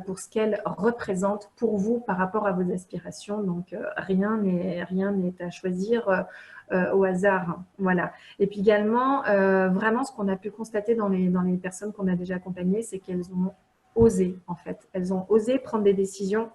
pour ce qu'elles représentent pour vous par rapport à vos aspirations. Donc, rien n'est à choisir au hasard. Voilà. Et puis également, vraiment, ce qu'on a pu constater dans les personnes qu'on a déjà accompagnées, c'est qu'elles ont osé, en fait. Elles ont osé prendre des décisions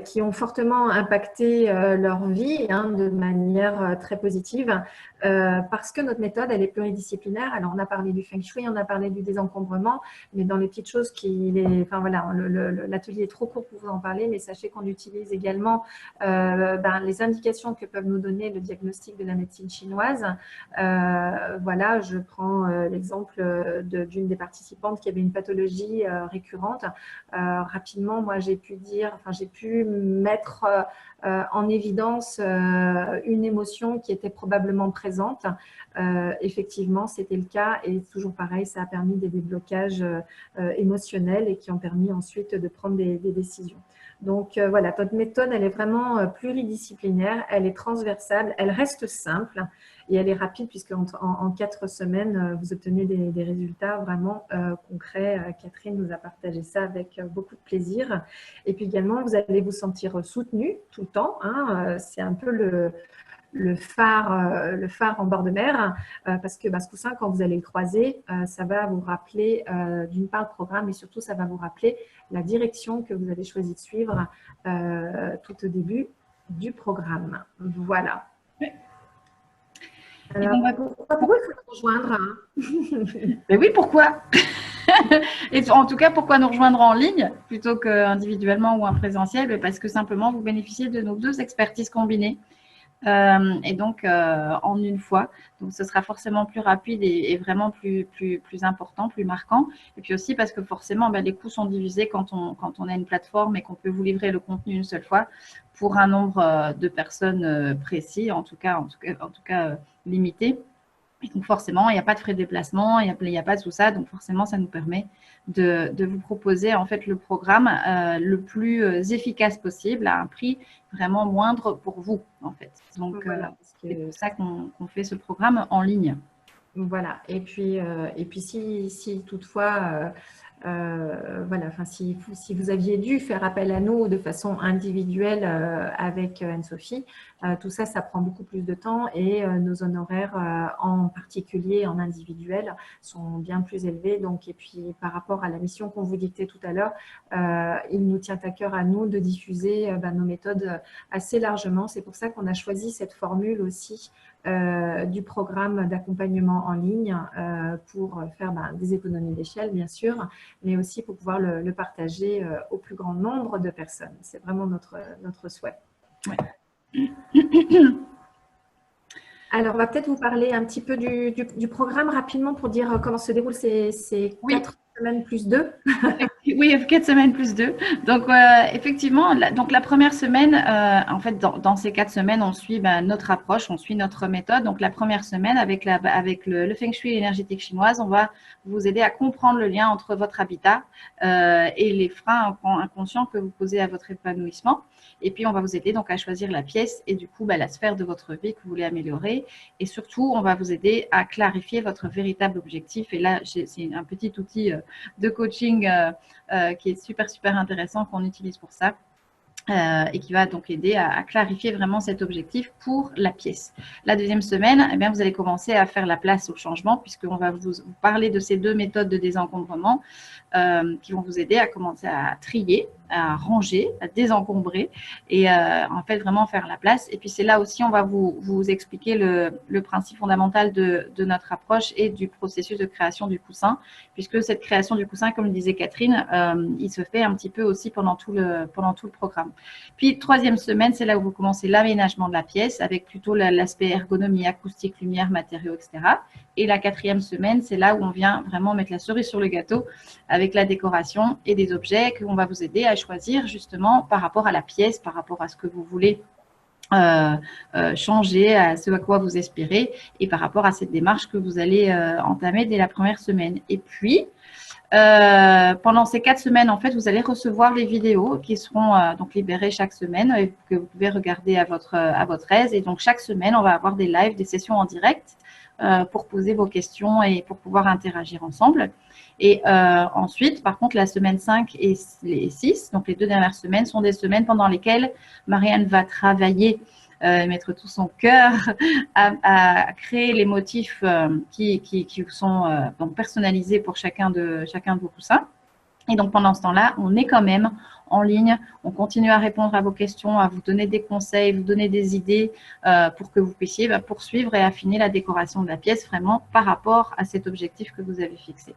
qui ont fortement impacté leur vie de manière très positive parce que notre méthode, elle est pluridisciplinaire. Alors, on a parlé du Feng Shui, on a parlé du désencombrement, mais dans les petites choses l'atelier est trop court pour vous en parler, mais sachez qu'on utilise également les indications que peuvent nous donner le diagnostic de la médecine chinoise. Voilà, je prends l'exemple d'une des participantes qui avait une pathologie récurrente. Rapidement, moi, j'ai pu mettre en évidence une émotion qui était probablement présente. Effectivement, c'était le cas et toujours pareil, ça a permis des déblocages émotionnels et qui ont permis ensuite de prendre des décisions. Donc, voilà, notre méthode, elle est vraiment pluridisciplinaire, elle est transversale, elle reste simple et elle est rapide puisque en 4 semaines, vous obtenez des résultats vraiment concrets. Catherine nous a partagé ça avec beaucoup de plaisir. Et puis également, vous allez vous sentir soutenu tout le temps, hein. C'est un peu le phare en bord de mer, parce que ce coussin, quand vous allez le croiser, ça va vous rappeler d'une part le programme, mais surtout ça va vous rappeler la direction que vous avez choisi de suivre tout au début du programme. Voilà. Alors, pourquoi il faut nous rejoindre, hein? Mais oui, pourquoi? Et en tout cas, pourquoi nous rejoindre en ligne plutôt qu'individuellement ou en présentiel? Parce que simplement, vous bénéficiez de nos 2 expertises combinées. Et donc, en une fois. Donc, ce sera forcément plus rapide et vraiment plus important, plus marquant. Et puis aussi parce que forcément, les coûts sont divisés quand on a une plateforme et qu'on peut vous livrer le contenu une seule fois pour un nombre de personnes précis, en tout cas limité. Et donc, forcément, il n'y a pas de frais de déplacement, il n'y a pas de tout ça. Donc, forcément, ça nous permet de vous proposer en fait le programme le plus efficace possible à un prix vraiment moindre pour vous, en fait. Donc, voilà, c'est pour ça qu'on fait ce programme en ligne. Voilà. Et puis si toutefois, voilà, enfin, si vous aviez dû faire appel à nous de façon individuelle avec Anne-Sophie, tout ça, ça prend beaucoup plus de temps et nos honoraires, en particulier en individuel, sont bien plus élevés. Donc, et puis par rapport à la mission qu'on vous dictait tout à l'heure, il nous tient à cœur à nous de diffuser nos méthodes assez largement. C'est pour ça qu'on a choisi cette formule aussi du programme d'accompagnement en ligne pour faire des économies d'échelle, bien sûr, mais aussi pour pouvoir le partager au plus grand nombre de personnes. C'est vraiment notre souhait. Ouais. Alors, on va peut-être vous parler un petit peu du programme rapidement pour dire comment se déroulent ces 4 semaines plus 2. Oui, 4 semaines plus 2. Donc, effectivement, la première semaine, en fait, dans ces 4 semaines, on suit notre approche, on suit notre méthode. Donc, la première semaine, avec le Feng Shui énergétique chinoise, on va vous aider à comprendre le lien entre votre habitat et les freins inconscients que vous posez à votre épanouissement. Et puis, on va vous aider donc à choisir la pièce et du coup, la sphère de votre vie que vous voulez améliorer. Et surtout, on va vous aider à clarifier votre véritable objectif. Et là, c'est un petit outil de coaching qui est super intéressant qu'on utilise pour ça. Et qui va donc aider à clarifier vraiment cet objectif pour la pièce. La deuxième semaine, eh bien, vous allez commencer à faire la place au changement puisqu'on va vous parler de ces 2 méthodes de désencombrement qui vont vous aider à commencer à trier, à ranger, à désencombrer et en fait vraiment faire la place. Et puis c'est là aussi on va vous expliquer le principe fondamental de notre approche et du processus de création du coussin, puisque cette création du coussin, comme le disait Catherine, il se fait un petit peu aussi pendant tout le programme. Puis 3e semaine, c'est là où vous commencez l'aménagement de la pièce avec plutôt l'aspect ergonomie, acoustique, lumière, matériaux, etc. Et la 4e semaine, c'est là où on vient vraiment mettre la cerise sur le gâteau avec la décoration et des objets qu'on va vous aider à choisir justement par rapport à la pièce, par rapport à ce que vous voulez changer, à ce à quoi vous espérez et par rapport à cette démarche que vous allez entamer dès la première semaine. Et puis, pendant ces 4 semaines, en fait, vous allez recevoir les vidéos qui seront donc libérées chaque semaine et que vous pouvez regarder à votre aise. Et donc, chaque semaine, on va avoir des lives, des sessions en direct pour poser vos questions et pour pouvoir interagir ensemble. Et ensuite, par contre, la semaine 5 et les 6, donc les 2 dernières semaines, sont des semaines pendant lesquelles Marianne va travailler, mettre tout son cœur à créer les motifs qui sont donc personnalisés pour chacun de vos coussins. Et donc, pendant ce temps-là, on est quand même en ligne. On continue à répondre à vos questions, à vous donner des conseils, vous donner des idées pour que vous puissiez poursuivre et affiner la décoration de la pièce vraiment par rapport à cet objectif que vous avez fixé.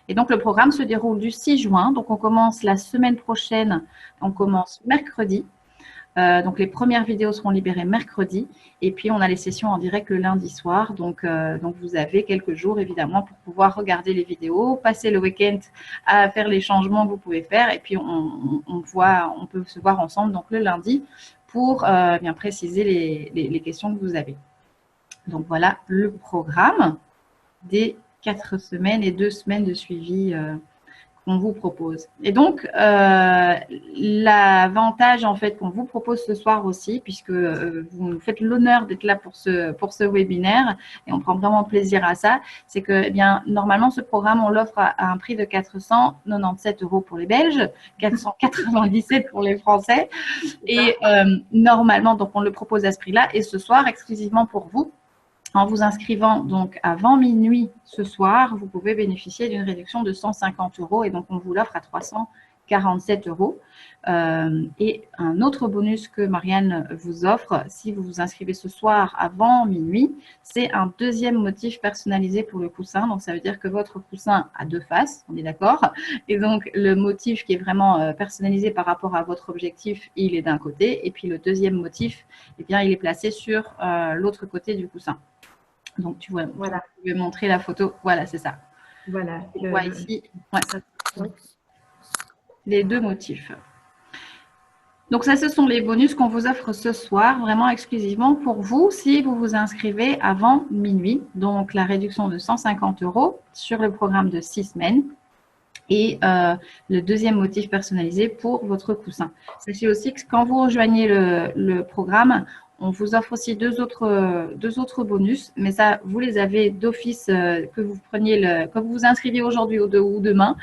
Et donc, le programme se déroule du 6 juin. Donc, on commence la semaine prochaine. On commence mercredi. Donc, les premières vidéos seront libérées mercredi. Et puis, on a les sessions en direct le lundi soir. Donc vous avez quelques jours, évidemment, pour pouvoir regarder les vidéos, passer le week-end à faire les changements que vous pouvez faire. Et puis, on peut se voir ensemble donc le lundi pour bien préciser les questions que vous avez. Donc, voilà le programme des 4 semaines et 2 semaines de suivi qu'on vous propose. Et donc, l'avantage en fait qu'on vous propose ce soir aussi, puisque vous nous faites l'honneur d'être là pour ce webinaire, et on prend vraiment plaisir à ça, c'est que eh bien, normalement, ce programme, on l'offre à un prix de 497 € pour les Belges, 497 pour les Français, et normalement, donc on le propose à ce prix-là, et ce soir, exclusivement pour vous, en vous inscrivant donc avant minuit ce soir, vous pouvez bénéficier d'une réduction de 150 € et donc on vous l'offre à 347 €. Et un autre bonus que Marianne vous offre, si vous vous inscrivez ce soir avant minuit, c'est un deuxième motif personnalisé pour le coussin. Donc ça veut dire que votre coussin a deux faces, on est d'accord. Et donc le motif qui est vraiment personnalisé par rapport à votre objectif, il est d'un côté. Et puis le deuxième motif, eh bien, il est placé sur l'autre côté du coussin. Donc, tu vois, voilà. Je vais montrer la photo. Voilà, c'est ça. Voilà. On voit ici les deux motifs. Donc, ça, ce sont les bonus qu'on vous offre ce soir, vraiment exclusivement pour vous, si vous vous inscrivez avant minuit. Donc, la réduction de 150 € sur le programme de 6 semaines. Et le deuxième motif personnalisé pour votre coussin. Sachez aussi que quand vous rejoignez le programme, on vous offre aussi deux autres bonus, mais ça, vous les avez d'office que vous preniez quand vous vous inscrivez aujourd'hui ou demain,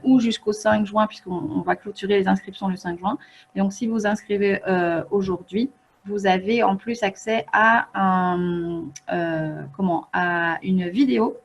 ou jusqu'au 5 juin, puisqu'on va clôturer les inscriptions le 5 juin. Et donc, si vous vous inscrivez aujourd'hui, vous avez en plus accès à à une vidéo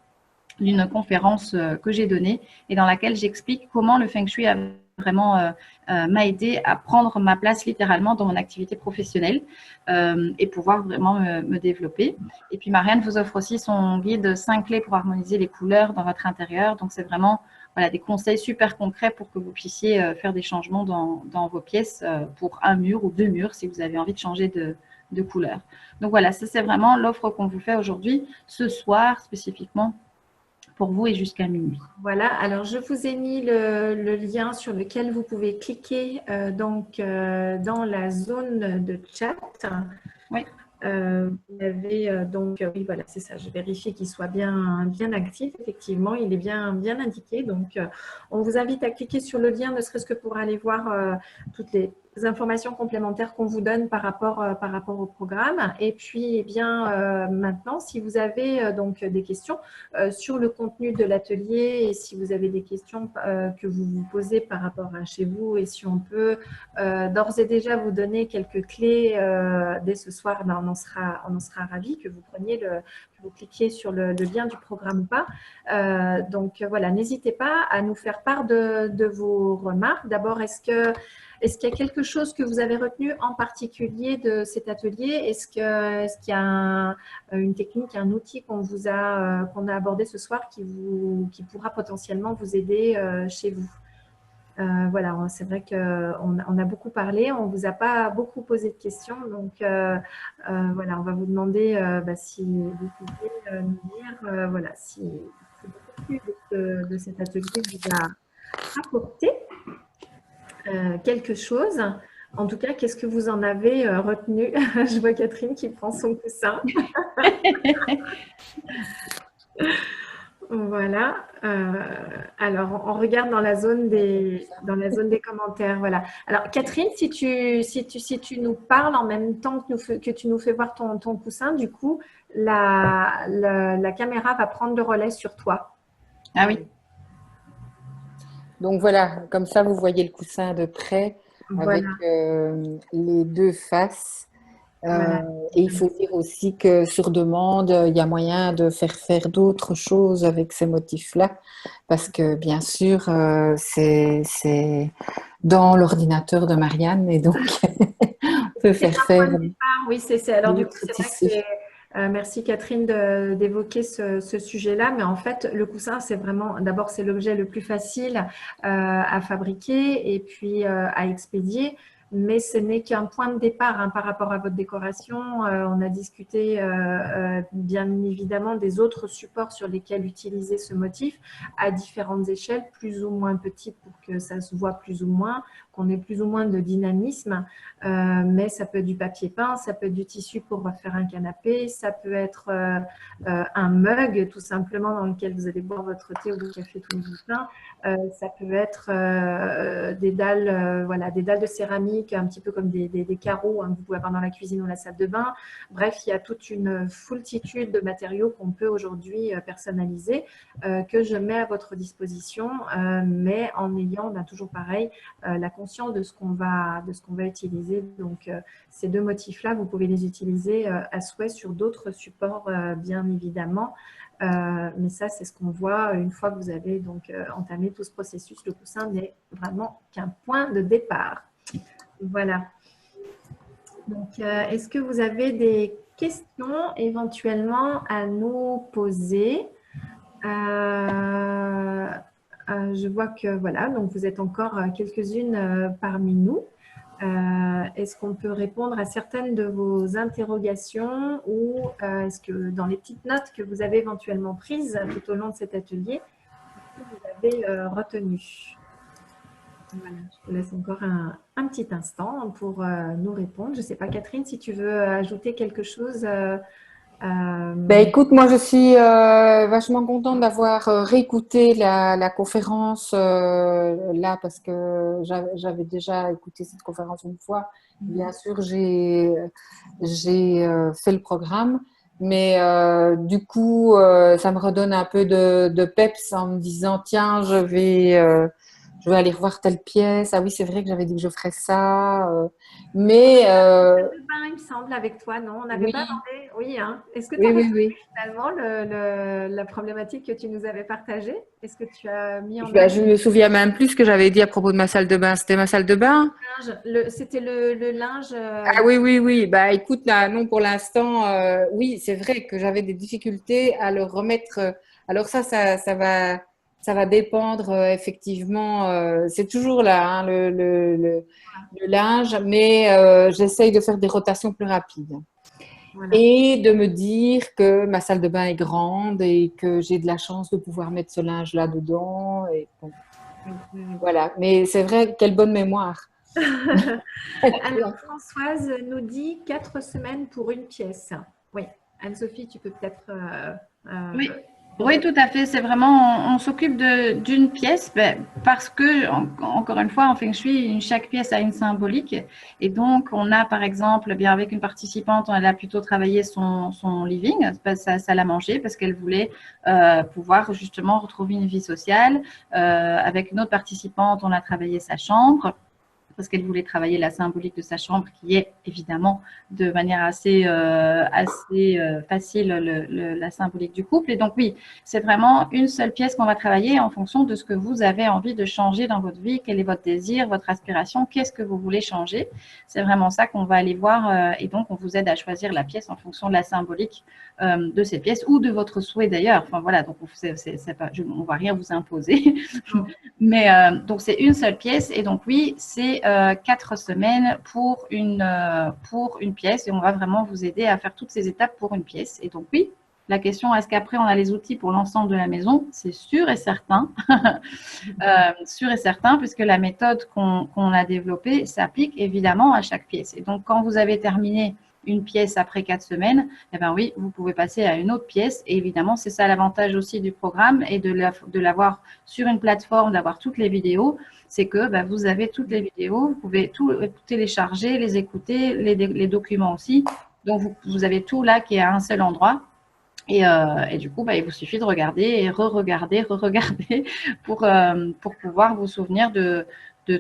d'une conférence que j'ai donnée et dans laquelle j'explique comment le Feng Shui a vraiment m'a aidé à prendre ma place littéralement dans mon activité professionnelle et pouvoir vraiment me développer. Et puis Marianne vous offre aussi son guide 5 clés pour harmoniser les couleurs dans votre intérieur. Donc c'est vraiment des conseils super concrets pour que vous puissiez faire des changements dans vos pièces pour un mur ou deux murs si vous avez envie de changer de couleur. Donc voilà, ça c'est vraiment l'offre qu'on vous fait aujourd'hui, ce soir spécifiquement pour vous et jusqu'à minuit. Voilà, alors je vous ai mis le lien sur lequel vous pouvez cliquer dans la zone de chat. Oui. Vous avez oui, voilà, c'est ça, je vérifie qu'il soit bien actif. Effectivement, il est bien indiqué. Donc, on vous invite à cliquer sur le lien, ne serait-ce que pour aller voir toutes les informations complémentaires qu'on vous donne par rapport au programme. Et puis, eh bien, maintenant, si vous avez donc des questions sur le contenu de l'atelier et si vous avez des questions que vous vous posez par rapport à chez vous et si on peut d'ores et déjà vous donner quelques clés dès ce soir, ben, on en sera ravis que vous preniez que vous cliquiez sur le lien du programme ou pas. Donc voilà, n'hésitez pas à nous faire part de vos remarques. D'abord, est-ce qu'il y a quelque chose que vous avez retenu en particulier de cet atelier? Est-ce qu'il y a une technique, un outil qu'on a abordé ce soir qui pourra potentiellement vous aider chez vous? Voilà, c'est vrai qu'on a beaucoup parlé, on ne vous a pas beaucoup posé de questions, donc voilà, on va vous demander si vous pouvez nous dire voilà, si beaucoup de cet atelier vous a apporté quelque chose. En tout cas, qu'est-ce que vous en avez retenu? Je vois Catherine qui prend son coussin. Voilà. Alors, on regarde dans la zone des commentaires. Voilà. Alors, Catherine, si tu nous parles en même temps que tu nous fais voir ton coussin, du coup, la caméra va prendre le relais sur toi. Ah oui. Donc voilà, comme ça, vous voyez le coussin de près avec les deux faces. Voilà. Et il faut dire aussi que sur demande, il y a moyen de faire d'autres choses avec ces motifs-là, parce que bien sûr, c'est dans l'ordinateur de Marianne, et donc on peut faire. Oui, c'est alors du coup, c'est vrai que c'est. Merci Catherine d'évoquer ce sujet-là, mais en fait le coussin c'est vraiment, d'abord c'est l'objet le plus facile à fabriquer et puis à expédier, mais ce n'est qu'un point de départ par rapport à votre décoration. On a discuté bien évidemment des autres supports sur lesquels utiliser ce motif à différentes échelles, plus ou moins petites pour que ça se voit plus ou moins, qu'on ait plus ou moins de dynamisme, mais ça peut être du papier peint, ça peut être du tissu pour faire un canapé, ça peut être un mug tout simplement dans lequel vous allez boire votre thé ou votre café tout le matin. Ça peut être des dalles, voilà, des dalles de céramique, un petit peu comme des carreaux, hein, que vous pouvez avoir dans la cuisine ou la salle de bain. Bref, il y a toute une foultitude de matériaux qu'on peut aujourd'hui personnaliser, que je mets à votre disposition, mais en ayant toujours pareil la conscience de ce qu'on va utiliser. Donc, ces deux motifs-là, vous pouvez les utiliser à souhait sur d'autres supports, bien évidemment. Mais ça, c'est ce qu'on voit une fois que vous avez donc entamé tout ce processus. Le coussin n'est vraiment qu'un point de départ. Voilà. Donc, est-ce que vous avez des questions éventuellement à nous poser? Je vois que voilà, donc vous êtes encore quelques-unes parmi nous. Est-ce qu'on peut répondre à certaines de vos interrogations ou est-ce que dans les petites notes que vous avez éventuellement prises tout au long de cet atelier, vous avez retenu? Voilà, je vous laisse encore un petit instant pour nous répondre. Je ne sais pas, Catherine, si tu veux ajouter quelque chose. Écoute, moi je suis vachement contente d'avoir réécouté la conférence là parce que j'avais déjà écouté cette conférence une fois. Bien sûr, j'ai fait le programme, mais du coup, ça me redonne un peu de peps en me disant, tiens, je vais aller revoir telle pièce. Ah oui, c'est vrai que j'avais dit que je ferais ça. Mais il me semble, avec toi, non? On n'avait oui, pas demandé. Oui, hein. Est-ce que tu oui, as oui, retenu oui. finalement la problématique que tu nous avais partagée? Est-ce que tu as mis en Je me souviens même plus ce que j'avais dit à propos de ma salle de bain. C'était ma salle de bain? linge? C'était le linge. Ah oui, oui, oui. Bah écoute, là, non, pour l'instant, oui, c'est vrai que j'avais des difficultés à le remettre. Alors ça va dépendre effectivement. C'est toujours là, hein, le linge, mais j'essaye de faire des rotations plus rapides. Voilà. Et de me dire que ma salle de bain est grande et que j'ai de la chance de pouvoir mettre ce linge-là dedans. Et bon, voilà. Mais c'est vrai, quelle bonne mémoire. Alors, Françoise nous dit 4 semaines pour une pièce. Oui, Anne-Sophie, tu peux peut-être… Oui. Oui, tout à fait. C'est vraiment, on s'occupe d'une pièce parce que, encore une fois, en Feng Shui, chaque pièce a une symbolique. Et donc, on a, par exemple, bien avec une participante, on a plutôt travaillé son living, sa salle à manger, parce qu'elle voulait pouvoir justement retrouver une vie sociale. Avec une autre participante, on a travaillé sa chambre, parce qu'elle voulait travailler la symbolique de sa chambre, qui est évidemment de manière assez facile la symbolique du couple. Et donc oui, c'est vraiment une seule pièce qu'on va travailler en fonction de ce que vous avez envie de changer dans votre vie, quel est votre désir, votre aspiration, qu'est-ce que vous voulez changer. C'est vraiment ça qu'on va aller voir et donc on vous aide à choisir la pièce en fonction de la symbolique de cette pièce ou de votre souhait d'ailleurs. Enfin voilà, donc on ne va rien vous imposer. Mais donc c'est une seule pièce et donc oui, c'est 4 semaines pour une pièce et on va vraiment vous aider à faire toutes ces étapes pour une pièce. Et donc oui, la question, est-ce qu'après on a les outils pour l'ensemble de la maison? C'est sûr et certain. Sûr et certain, puisque la méthode qu'on a développée s'applique évidemment à chaque pièce. Et donc quand vous avez terminé une pièce après 4 semaines, eh bien oui, vous pouvez passer à une autre pièce. Et évidemment, c'est ça l'avantage aussi du programme et de l'avoir sur une plateforme, d'avoir toutes les vidéos. C'est que vous avez toutes les vidéos, vous pouvez tout télécharger, les écouter, les documents aussi. Donc, vous avez tout là qui est à un seul endroit. Et du coup, il vous suffit de regarder et re-regarder pour pouvoir vous souvenir de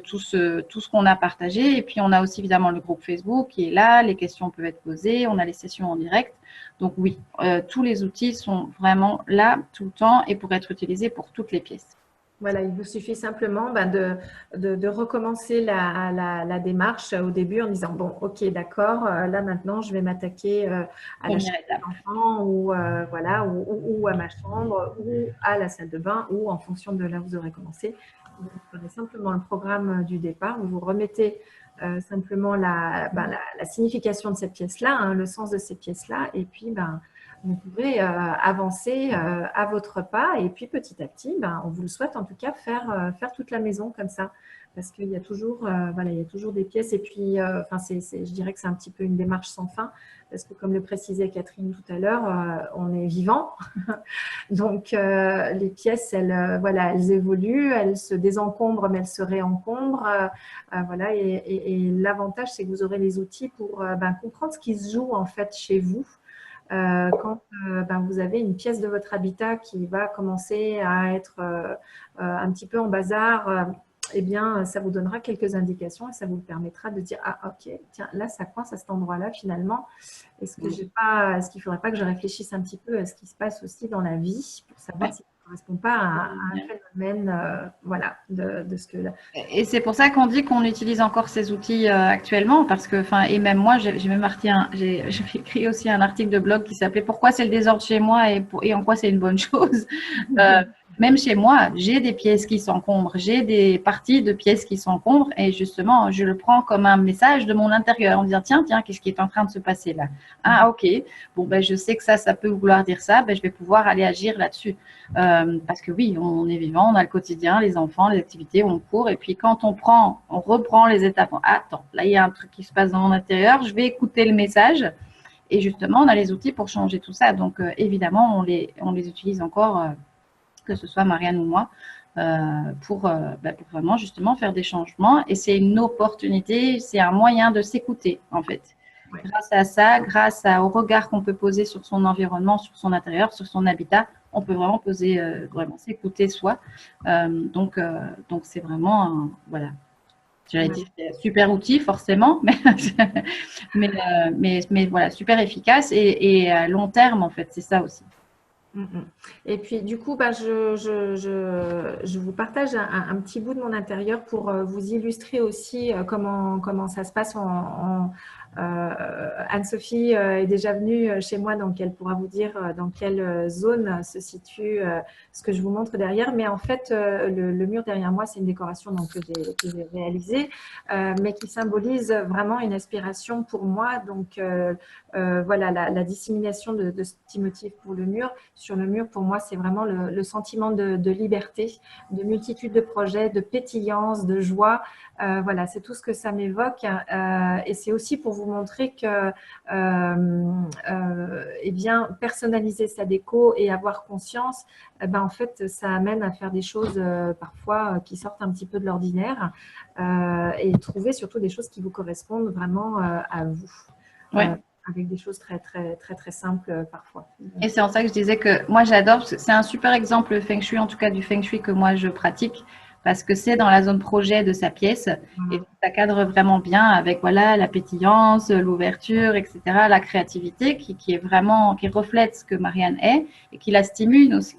tout ce qu'on a partagé. Et puis, on a aussi évidemment le groupe Facebook qui est là, les questions peuvent être posées, on a les sessions en direct. Donc oui, tous les outils sont vraiment là tout le temps et pour être utilisés pour toutes les pièces. Voilà, il vous suffit simplement de recommencer la démarche au début en disant, bon, ok, d'accord, là maintenant, je vais m'attaquer à la chambre d'enfant ou, voilà, ou à ma chambre ou à la salle de bain ou en fonction de là où vous aurez commencé. Vous prenez simplement le programme du départ, vous vous remettez simplement la signification de cette pièce-là, hein, le sens de cette pièce-là, et puis vous pouvez avancer à votre pas et puis petit à petit, on vous le souhaite en tout cas, faire toute la maison comme ça. parce qu'il y a toujours, voilà, il y a toujours des pièces. Et puis, enfin, je dirais que c'est un petit peu une démarche sans fin, parce que comme le précisait Catherine tout à l'heure, on est vivant. Donc, les pièces, voilà, elles évoluent, elles se désencombrent, mais elles se réencombrent. Voilà, et l'avantage, c'est que vous aurez les outils pour comprendre ce qui se joue en fait chez vous. Quand vous avez une pièce de votre habitat qui va commencer à être un petit peu en bazar, eh bien, ça vous donnera quelques indications et ça vous permettra de dire « Ah, ok, tiens, là, ça coince à cet endroit-là, finalement. Est-ce qu'il ne faudrait pas que je réfléchisse un petit peu à ce qui se passe aussi dans la vie pour savoir si ça ne correspond pas à un phénomène voilà, de ce que… » Et c'est pour ça qu'on dit qu'on utilise encore ces outils actuellement, parce que, et même moi, j'ai écrit aussi un article de blog qui s'appelait « Pourquoi c'est le désordre chez moi et en quoi c'est une bonne chose ?» Même chez moi, j'ai des pièces qui s'encombrent, j'ai des parties de pièces qui s'encombrent et justement, je le prends comme un message de mon intérieur en me disant tiens, qu'est-ce qui est en train de se passer là? Ah, ok, bon, je sais que ça peut vouloir dire ça, je vais pouvoir aller agir là-dessus. Parce que oui, on est vivant, on a le quotidien, les enfants, les activités, on court et puis quand on reprend les étapes. Attends, là, il y a un truc qui se passe dans mon intérieur, je vais écouter le message et justement, on a les outils pour changer tout ça. Donc, évidemment, on les utilise encore que ce soit Marianne ou moi, pour vraiment justement faire des changements. Et c'est une opportunité, c'est un moyen de s'écouter en fait. Ouais. Grâce à ça, au regard qu'on peut poser sur son environnement, sur son intérieur, sur son habitat, on peut vraiment s'écouter soi. Donc c'est vraiment, voilà. J'allais dire super outil forcément, mais voilà, super efficace et à long terme en fait, c'est ça aussi. Et puis, du coup, je vous partage un petit bout de mon intérieur pour vous illustrer aussi comment ça se passe Anne-Sophie est déjà venue chez moi, donc elle pourra vous dire dans quelle zone se situe ce que je vous montre derrière. Mais en fait, le mur derrière moi, c'est une décoration donc, que j'ai réalisée, mais qui symbolise vraiment une aspiration pour moi. Donc, voilà, la dissémination de ce petit motif pour le mur. Sur le mur, pour moi, c'est vraiment le sentiment de liberté, de multitude de projets, de pétillance, de joie. Voilà, c'est tout ce que ça m'évoque. Et c'est aussi pour vous montrer que eh bien, personnaliser sa déco et avoir conscience, en fait, ça amène à faire des choses parfois qui sortent un petit peu de l'ordinaire et trouver surtout des choses qui vous correspondent vraiment à vous. Ouais. Avec des choses très, très, très, très simples parfois. Et c'est en ça que je disais que moi, j'adore, c'est un super exemple, le Feng Shui, en tout cas du Feng Shui que moi, je pratique, parce que c'est dans la zone projet de sa pièce et ça cadre vraiment bien avec voilà, la pétillance, l'ouverture, etc., la créativité qui est vraiment, qui reflète ce que Marianne est et qui la stimule aussi,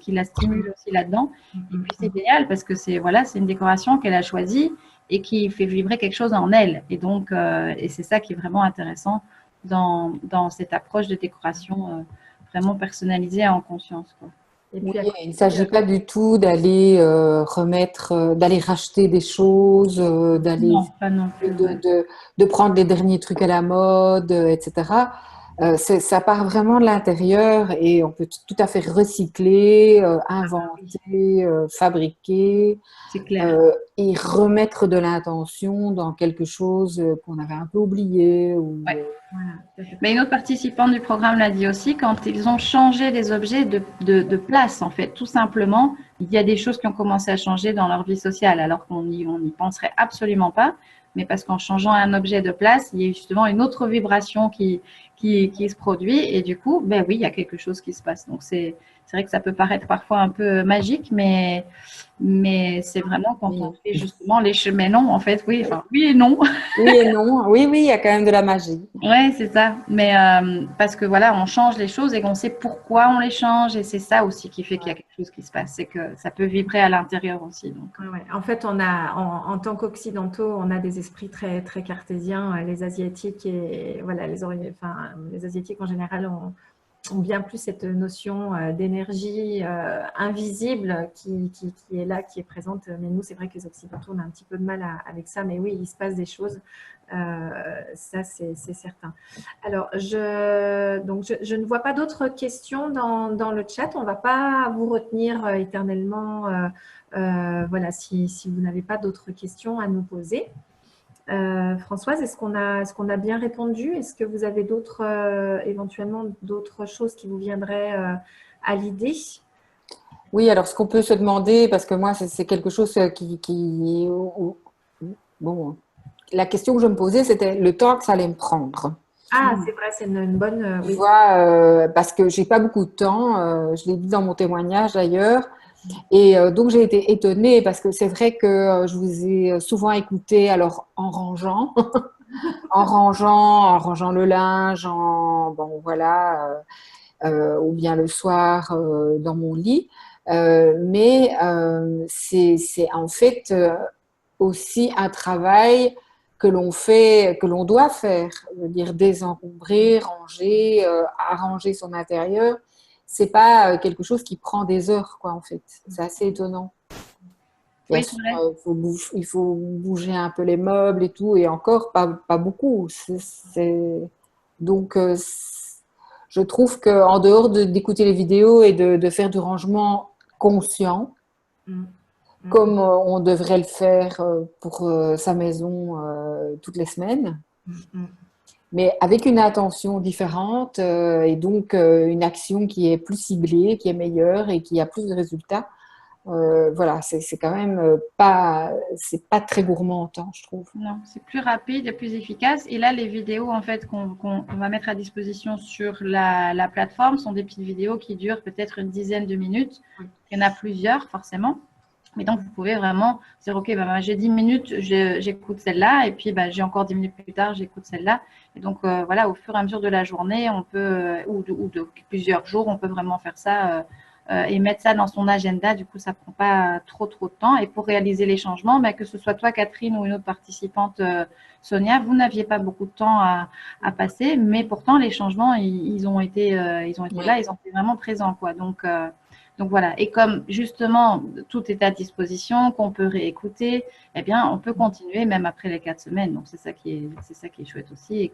là-dedans. Et puis, c'est génial parce que c'est une décoration qu'elle a choisie et qui fait vibrer quelque chose en elle. Et donc, et c'est ça qui est vraiment intéressant dans cette approche de décoration vraiment personnalisée et en conscience, quoi. Et puis, oui, il ne s'agit pas du tout d'aller d'aller racheter des choses, d'aller de prendre les derniers trucs à la mode, etc. Ça part vraiment de l'intérieur et on peut tout à fait recycler, inventer, fabriquer et remettre de l'intention dans quelque chose qu'on avait un peu oublié. Mais une autre participante du programme l'a dit aussi, quand ils ont changé les objets de place, en fait, tout simplement, il y a des choses qui ont commencé à changer dans leur vie sociale, alors qu'on n'y penserait absolument pas. Mais parce qu'en changeant un objet de place, il y a justement une autre vibration qui se produit. Et du coup, oui, il y a quelque chose qui se passe. Donc, c'est vrai que ça peut paraître parfois un peu magique, mais c'est vraiment quand on fait justement les chemins. Non, en fait, oui et non. Oui et non. Oui, il y a quand même de la magie. Oui, c'est ça. Mais parce que voilà, on change les choses et qu'on sait pourquoi on les change. Et c'est ça aussi qui fait qu'il y a quelque chose qui se passe. C'est que ça peut vibrer à l'intérieur aussi. Donc. Ouais. En fait, on a, en tant qu'occidentaux, on a des esprits très, très cartésiens. Les Asiatiques et voilà, les Asiatiques en général ont bien plus cette notion d'énergie invisible qui est là, qui est présente. Mais nous, c'est vrai que les Occidentaux, on a un petit peu de mal avec ça. Mais oui, il se passe des choses. Ça, c'est certain. Alors, je ne vois pas d'autres questions dans le chat. On ne va pas vous retenir éternellement. Voilà, si vous n'avez pas d'autres questions à nous poser. Françoise, est-ce qu'on a bien répondu? Est-ce que vous avez éventuellement d'autres choses qui vous viendraient à l'idée? Oui, alors ce qu'on peut se demander, parce que moi, c'est quelque chose bon, la question que je me posais, c'était le temps que ça allait me prendre. Ah, c'est vrai, c'est une bonne… Tu oui. vois, parce que j'ai pas beaucoup de temps, je l'ai dit dans mon témoignage d'ailleurs, et donc j'ai été étonnée parce que c'est vrai que je vous ai souvent écouté alors en rangeant, en rangeant le linge, bon voilà, ou bien le soir dans mon lit, mais c'est en fait aussi un travail que l'on doit faire, je veux dire désencombrer, ranger, arranger son intérieur. C'est pas quelque chose qui prend des heures, quoi, en fait. C'est assez étonnant. Bien Oui, sûr, c'est vrai. il faut bouger un peu les meubles et tout, et encore pas beaucoup. Donc, je trouve qu'en dehors d'écouter les vidéos et de faire du rangement conscient, Mm. comme on devrait le faire pour sa maison toutes les semaines, Mm. mais avec une intention différente et donc une action qui est plus ciblée, qui est meilleure et qui a plus de résultats. Voilà, c'est quand même c'est pas très gourmand en temps, je trouve. Non, c'est plus rapide et plus efficace. Et là, les vidéos en fait qu'on va mettre à disposition sur la plateforme sont des petites vidéos qui durent peut-être une dizaine de minutes. Il y en a plusieurs forcément. Et donc, vous pouvez vraiment dire, OK, bah, j'ai 10 minutes, j'écoute celle-là. Et puis, bah, j'ai encore 10 minutes plus tard, j'écoute celle-là. Et donc, voilà, au fur et à mesure de la journée, on peut, ou de plusieurs jours, on peut vraiment faire ça et mettre ça dans son agenda. Du coup, ça prend pas trop de temps. Et pour réaliser les changements, bah, que ce soit toi, Catherine, ou une autre participante, Sonia, vous n'aviez pas beaucoup de temps à passer, mais pourtant, les changements, ils ont été là, ils ont été vraiment présents, quoi. Donc voilà, et comme justement tout est à disposition, qu'on peut réécouter, eh bien on peut continuer même après les 4 semaines. Donc c'est ça qui est chouette aussi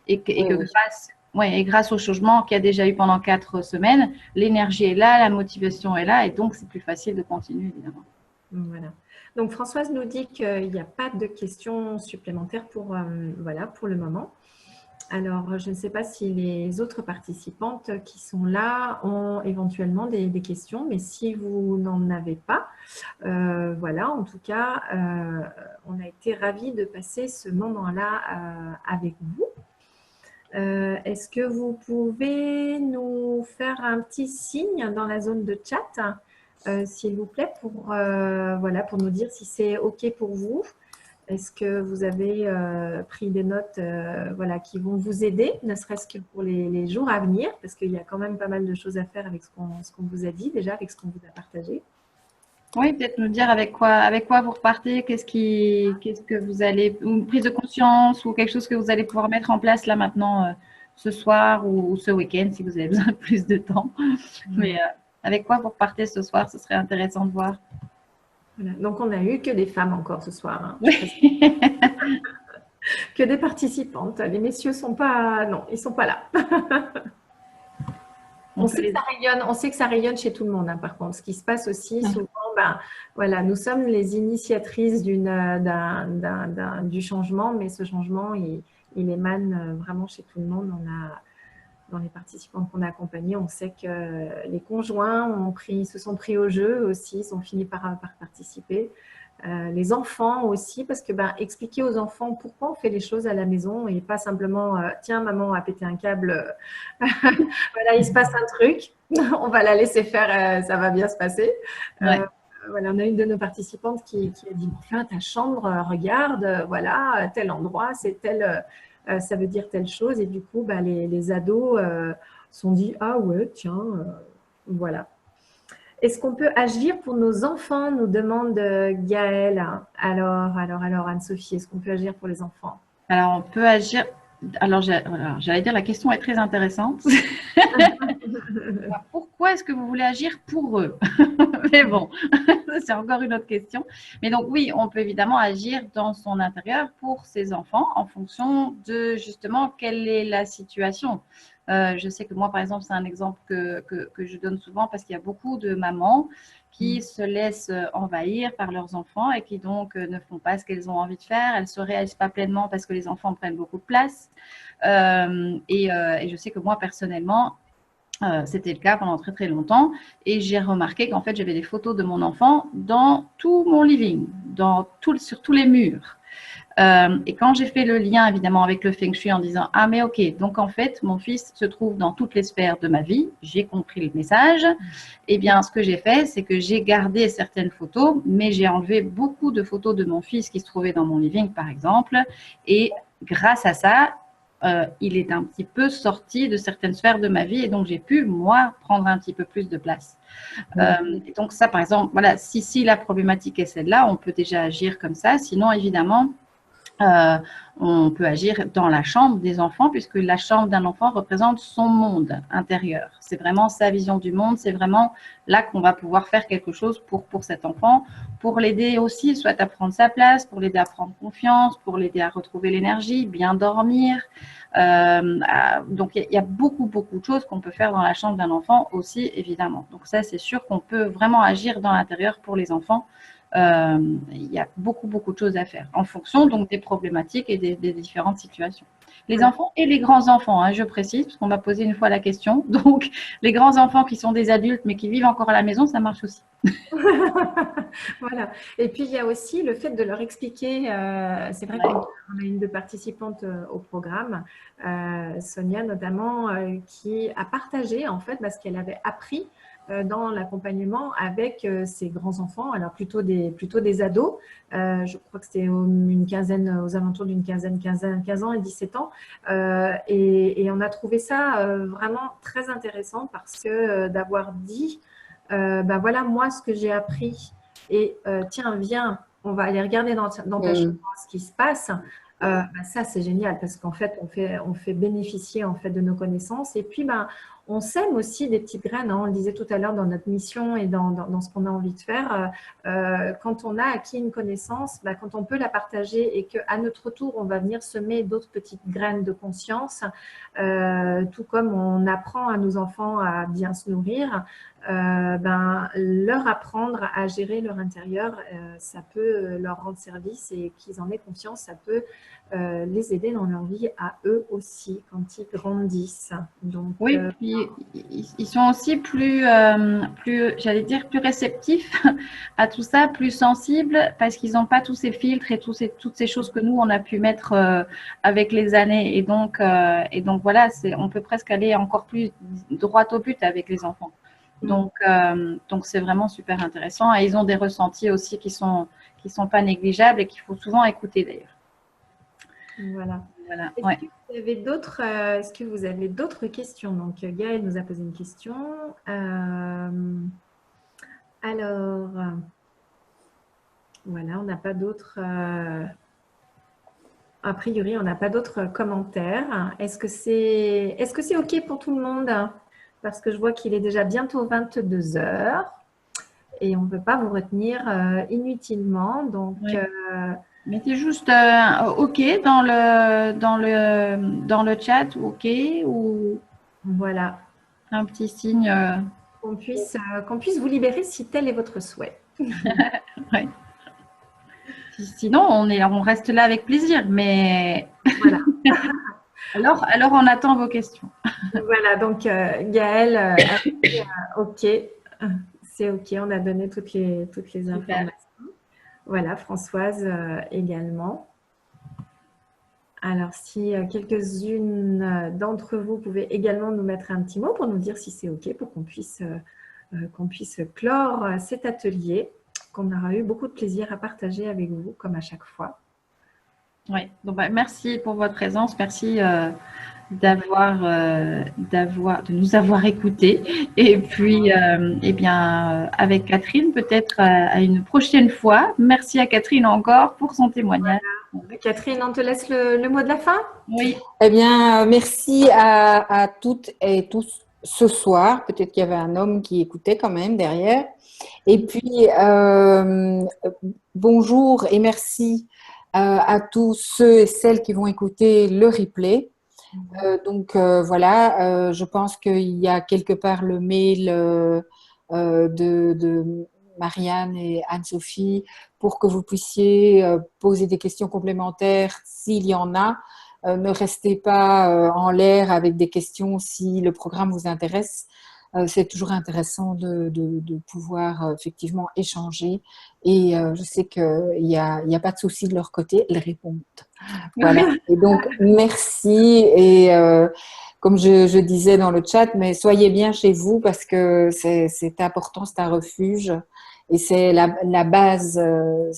et grâce au changement qu'il y a déjà eu pendant 4 semaines, l'énergie est là, la motivation est là et donc c'est plus facile de continuer évidemment. Voilà. Donc Françoise nous dit qu'il n'y a pas de questions supplémentaires pour le moment. Alors, je ne sais pas si les autres participantes qui sont là ont éventuellement des questions, mais si vous n'en avez pas, voilà, en tout cas, on a été ravis de passer ce moment-là avec vous. Est-ce que vous pouvez nous faire un petit signe dans la zone de chat, s'il vous plaît, pour nous dire si c'est OK pour vous? Est-ce que vous avez pris des notes qui vont vous aider, ne serait-ce que pour les jours à venir, parce qu'il y a quand même pas mal de choses à faire avec ce qu'on vous a dit déjà, avec ce qu'on vous a partagé. Oui, peut-être nous dire avec quoi vous repartez, qu'est-ce que vous allez, une prise de conscience ou quelque chose que vous allez pouvoir mettre en place là maintenant ce soir ou ce week-end si vous avez besoin de plus de temps. Mais avec quoi vous repartez ce soir, ce serait intéressant de voir. Voilà. Donc, on n'a eu que des femmes encore ce soir. Hein. Oui. Que des participantes. Les messieurs sont pas… Non, ils sont pas là. On sait que ça rayonne chez tout le monde, hein, par contre. Ce qui se passe aussi, souvent, nous sommes les initiatrices du changement, mais ce changement, il émane vraiment chez tout le monde. Dans les participants qu'on a accompagnés, on sait que les conjoints se sont pris au jeu aussi, ils ont fini par participer. Les enfants aussi, parce que expliquer aux enfants pourquoi on fait les choses à la maison et pas simplement tiens, maman a pété un câble, voilà, il se passe un truc, on va la laisser faire, ça va bien se passer. Ouais. Voilà, on a une de nos participantes qui a dit enfin, ta chambre, regarde, voilà, tel endroit, c'est tel, ça veut dire telle chose, et du coup, les ados sont dit ah ouais, tiens, voilà. Est-ce qu'on peut agir pour nos enfants, nous demande Gaëlle. Alors, Anne-Sophie, est-ce qu'on peut agir pour les enfants? Alors, on peut agir. Alors, j'allais dire, la question est très intéressante. Pourquoi est-ce que vous voulez agir pour eux? Mais bon, c'est encore une autre question. Mais donc, oui, on peut évidemment agir dans son intérieur pour ses enfants en fonction de justement quelle est la situation. Je sais que moi, par exemple, c'est un exemple que je donne souvent parce qu'il y a beaucoup de mamans qui se laissent envahir par leurs enfants et qui donc ne font pas ce qu'elles ont envie de faire. Elles ne se réalisent pas pleinement parce que les enfants prennent beaucoup de place. Et je sais que moi, personnellement, c'était le cas pendant très très longtemps et j'ai remarqué qu'en fait, j'avais des photos de mon enfant dans tout mon living, sur tous les murs. Et quand j'ai fait le lien évidemment avec le Feng Shui en disant ah mais ok, donc en fait mon fils se trouve dans toutes les sphères de ma vie, j'ai compris le message. Eh bien ce que j'ai fait, c'est que j'ai gardé certaines photos, mais j'ai enlevé beaucoup de photos de mon fils qui se trouvaient dans mon living par exemple, et grâce à ça, il est un petit peu sorti de certaines sphères de ma vie et donc j'ai pu moi prendre un petit peu plus de place. Et donc ça par exemple, voilà, si la problématique est celle-là, on peut déjà agir comme ça. Sinon évidemment, on peut agir dans la chambre des enfants puisque la chambre d'un enfant représente son monde intérieur. C'est vraiment sa vision du monde, c'est vraiment là qu'on va pouvoir faire quelque chose pour cet enfant, pour l'aider aussi, soit à prendre sa place, pour l'aider à prendre confiance, pour l'aider à retrouver l'énergie, bien dormir. Donc il y a beaucoup de choses qu'on peut faire dans la chambre d'un enfant aussi, évidemment. Donc ça, c'est sûr qu'on peut vraiment agir dans l'intérieur pour les enfants. Il y a beaucoup de choses à faire en fonction donc des problématiques et des différentes situations. Les enfants et les grands-enfants, hein, je précise, parce qu'on m'a posé une fois la question. Donc, les grands-enfants qui sont des adultes mais qui vivent encore à la maison, ça marche aussi. Voilà. Et puis, il y a aussi le fait de leur expliquer, c'est vrai qu'on a une de participantes au programme, Sonia notamment, qui a partagé en fait ce qu'elle avait appris dans l'accompagnement avec ses grands-enfants, alors plutôt des ados. Je crois que c'était une quinzaine, aux alentours d'une quinzaine, 15 ans et 17 ans. Et on a trouvé ça vraiment très intéressant parce que d'avoir dit, voilà, moi, ce que j'ai appris, et tiens, viens, on va aller regarder dans ta chambre ce qui se passe. Ça, c'est génial parce qu'en fait, on fait bénéficier en fait de nos connaissances. Et puis, on sème aussi des petites graines, hein. On le disait tout à l'heure dans notre mission et dans ce qu'on a envie de faire. Quand on a acquis une connaissance, quand on peut la partager et qu'à notre tour, on va venir semer d'autres petites graines de conscience, tout comme on apprend à nos enfants à bien se nourrir, leur apprendre à gérer leur intérieur, ça peut leur rendre service et qu'ils en aient conscience, ça peut les aider dans leur vie à eux aussi quand ils grandissent. Donc, oui, puis ils sont aussi j'allais dire, plus réceptifs à tout ça, plus sensibles parce qu'ils n'ont pas tous ces filtres et toutes ces choses que nous, on a pu mettre avec les années. Et donc voilà, on peut presque aller encore plus droit au but avec les enfants. Donc c'est vraiment super intéressant. Et ils ont des ressentis aussi qui sont pas négligeables et qu'il faut souvent écouter d'ailleurs. Voilà. Ouais. Est-ce que vous avez d'autres questions? Donc, Gaëlle nous a posé une question. Alors, voilà, on n'a pas d'autres… a priori, on n'a pas d'autres commentaires. Est-ce que c'est OK pour tout le monde? Parce que je vois qu'il est déjà bientôt 22 heures et on ne peut pas vous retenir inutilement. Donc… Oui. Mettez juste OK dans le chat, OK, ou voilà, un petit signe. Qu'on puisse vous libérer si tel est votre souhait. Ouais. Sinon, on reste là avec plaisir, mais voilà. alors on attend vos questions. Voilà, donc Gaëlle, OK, c'est OK, on a donné toutes les informations. Voilà, Françoise également. Alors, si quelques-unes d'entre vous pouvaient également nous mettre un petit mot pour nous dire si c'est OK, pour qu'on puisse clore cet atelier, qu'on aura eu beaucoup de plaisir à partager avec vous, comme à chaque fois. Oui, donc merci pour votre présence, merci de nous avoir écoutés. Et puis, eh bien, avec Catherine, peut-être à une prochaine fois. Merci à Catherine encore pour son témoignage. Catherine, on te laisse le mot de la fin? Oui. Eh bien, merci à toutes et tous ce soir. Peut-être qu'il y avait un homme qui écoutait quand même derrière. Et puis, bonjour et merci à tous ceux et celles qui vont écouter le replay. Voilà, je pense qu'il y a quelque part le mail de Marianne et Anne-Sophie pour que vous puissiez poser des questions complémentaires s'il y en a. Ne restez pas en l'air avec des questions si le programme vous intéresse. C'est toujours intéressant de pouvoir effectivement échanger et je sais qu'il n'y a pas de souci de leur côté, elles répondent. Voilà. Et donc, merci. Et comme je disais dans le chat, mais soyez bien chez vous parce que c'est important, c'est un refuge. Et c'est la base, que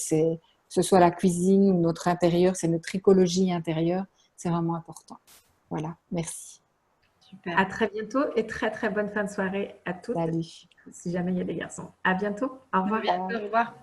ce soit la cuisine ou notre intérieur, c'est notre écologie intérieure. C'est vraiment important. Voilà, merci. Super. À très bientôt et très très bonne fin de soirée à toutes. Salut. Si jamais il y a des garçons. À bientôt. Au revoir. Au revoir.